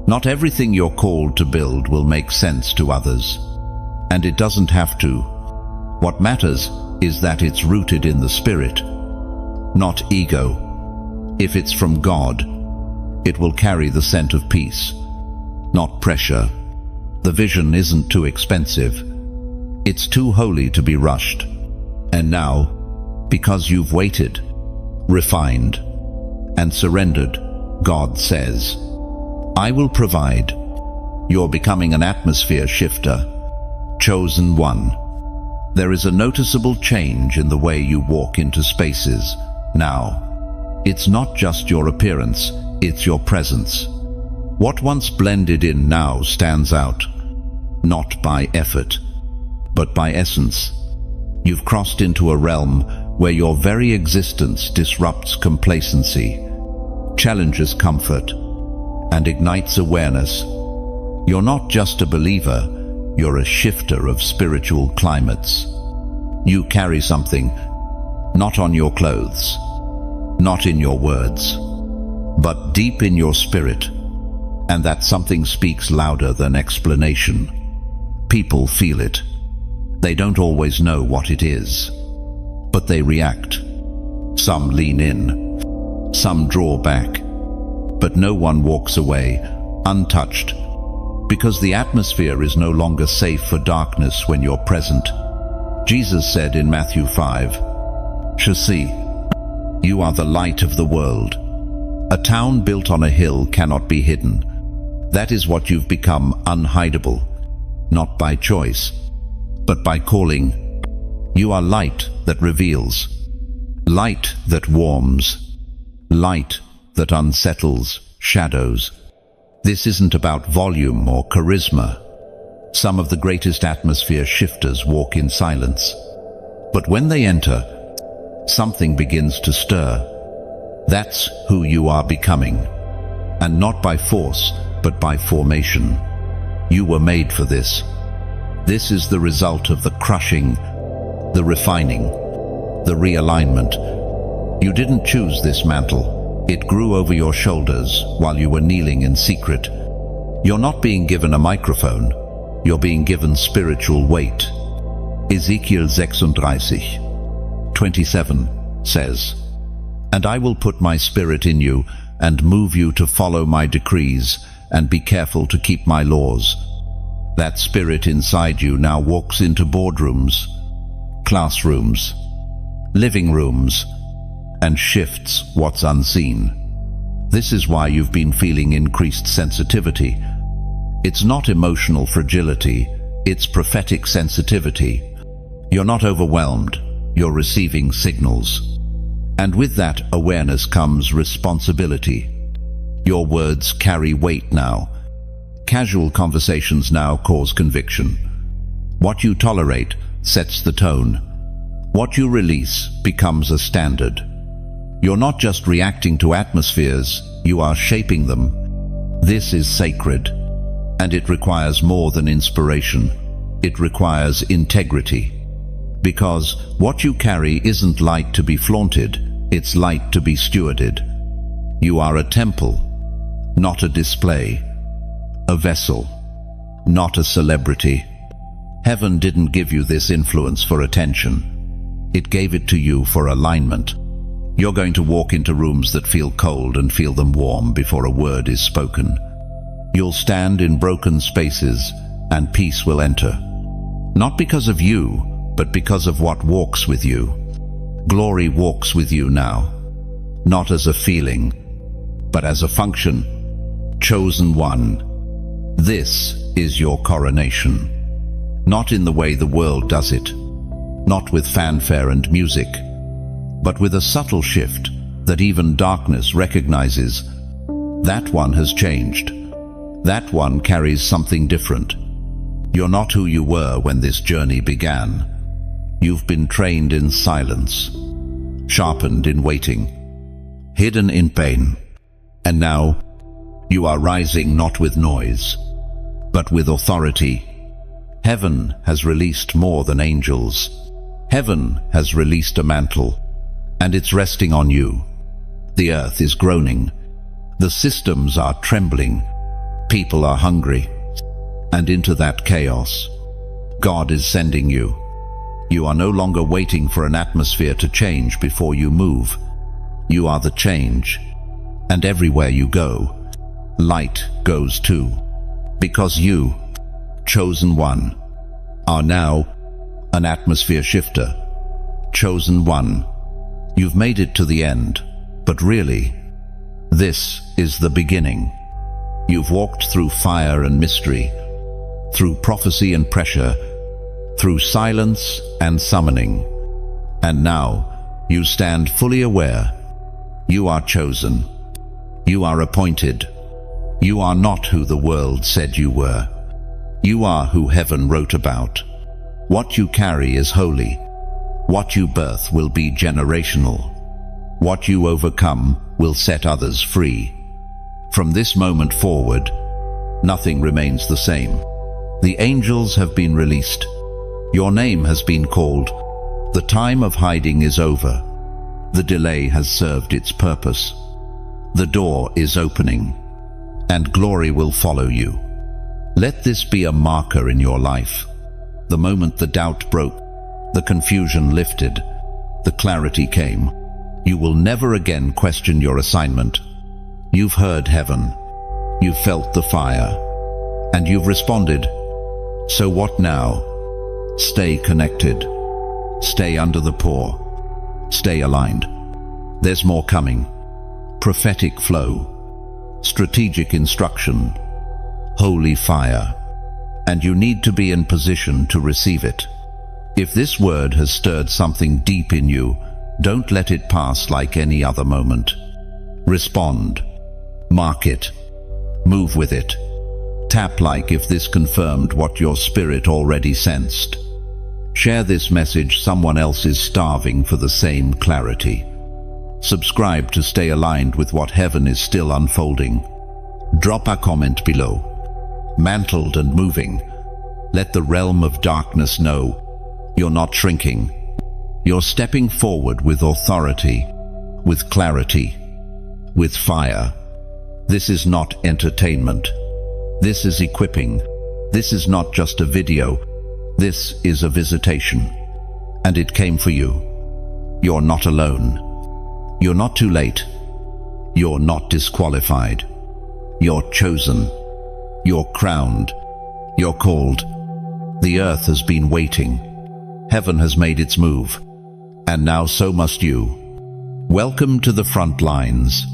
Not everything you're called to build will make sense to others, and it doesn't have to. What matters is that it's rooted in the Spirit, not ego. If it's from God, it will carry the scent of peace, not pressure. The vision isn't too expensive. It's too holy to be rushed. And now, because you've waited, refined, and surrendered, God says, I will provide. You're becoming an atmosphere shifter, chosen one. There is a noticeable change in the way you walk into spaces now. It's not just your appearance, it's your presence. What once blended in now stands out, not by effort, but by essence. You've crossed into a realm where your very existence disrupts complacency, challenges comfort, and ignites awareness. You're not just a believer, you're a shifter of spiritual climates. You carry something, not on your clothes, not in your words, but deep in your spirit, and that something speaks louder than explanation. People feel it. They don't always know what it is, but they react. Some lean in, some draw back, but no one walks away untouched, because the atmosphere is no longer safe for darkness when you're present. Jesus said in Matthew 5, "See, you are the light of the world. A town built on a hill cannot be hidden." That is what you've become, unhideable, not by choice, but by calling. You are light that reveals, light that warms, light that unsettles shadows. This isn't about volume or charisma. Some of the greatest atmosphere shifters walk in silence. But when they enter, something begins to stir. That's who you are becoming. And not by force, but by formation. You were made for this. This is the result of the crushing, the refining, the realignment. You didn't choose this mantle. It grew over your shoulders while you were kneeling in secret. You're not being given a microphone. You're being given spiritual weight. Ezekiel 36:27 says, "And I will put my spirit in you and move you to follow my decrees and be careful to keep my laws." That spirit inside you now walks into boardrooms, classrooms, living rooms, and shifts what's unseen. This is why you've been feeling increased sensitivity. It's not emotional fragility, it's prophetic sensitivity. You're not overwhelmed, you're receiving signals. And with that awareness comes responsibility. Your words carry weight now. Casual conversations now cause conviction. What you tolerate sets the tone. What you release becomes a standard. You're not just reacting to atmospheres, you are shaping them. This is sacred, and it requires more than inspiration. It requires integrity. Because what you carry isn't light to be flaunted, it's light to be stewarded. You are a temple, not a display. A vessel, not a celebrity. Heaven didn't give you this influence for attention. It gave it to you for alignment. You're going to walk into rooms that feel cold and feel them warm before a word is spoken. You'll stand in broken spaces and peace will enter. Not because of you, but because of what walks with you. Glory walks with you now, not as a feeling, but as a function. Chosen one. This is your coronation. Not in the way the world does it, not with fanfare and music, but with a subtle shift that even darkness recognizes. That one has changed. That one carries something different. You're not who you were when this journey began. You've been trained in silence, sharpened in waiting, hidden in pain. And now, you are rising not with noise, but with authority. Heaven has released more than angels. Heaven has released a mantle, and it's resting on you. The earth is groaning. The systems are trembling. People are hungry. And into that chaos, God is sending you. You are no longer waiting for an atmosphere to change before you move. You are the change. And everywhere you go, light goes too. Because you, chosen one, are now an atmosphere shifter. Chosen one. You've made it to the end, but really, this is the beginning. You've walked through fire and mystery, through prophecy and pressure, through silence and summoning. And now, you stand fully aware. You are chosen. You are appointed. You are not who the world said you were. You are who heaven wrote about. What you carry is holy. What you birth will be generational. What you overcome will set others free. From this moment forward, nothing remains the same. The angels have been released. Your name has been called. The time of hiding is over. The delay has served its purpose. The door is opening, and glory will follow you. Let this be a marker in your life. The moment the doubt broke, the confusion lifted, the clarity came. You will never again question your assignment. You've heard heaven. You've felt the fire. And you've responded. So what now? Stay connected. Stay under the pour. Stay aligned. There's more coming. Prophetic flow. Strategic instruction. Holy fire. And you need to be in position to receive it. If this word has stirred something deep in you, don't let it pass like any other moment. Respond. Mark it. Move with it. Tap like if this confirmed what your spirit already sensed. Share this message. Someone else is starving for the same clarity. Subscribe to stay aligned with what heaven is still unfolding. Drop a comment below. Mantled and moving. Let the realm of darkness know you're not shrinking. You're stepping forward with authority, with clarity, with fire. This is not entertainment. This is equipping. This is not just a video. This is a visitation. And it came for you. You're not alone. You're not too late. You're not disqualified. You're chosen. You're crowned. You're called. The earth has been waiting. Heaven has made its move. And now so must you. Welcome to the front lines.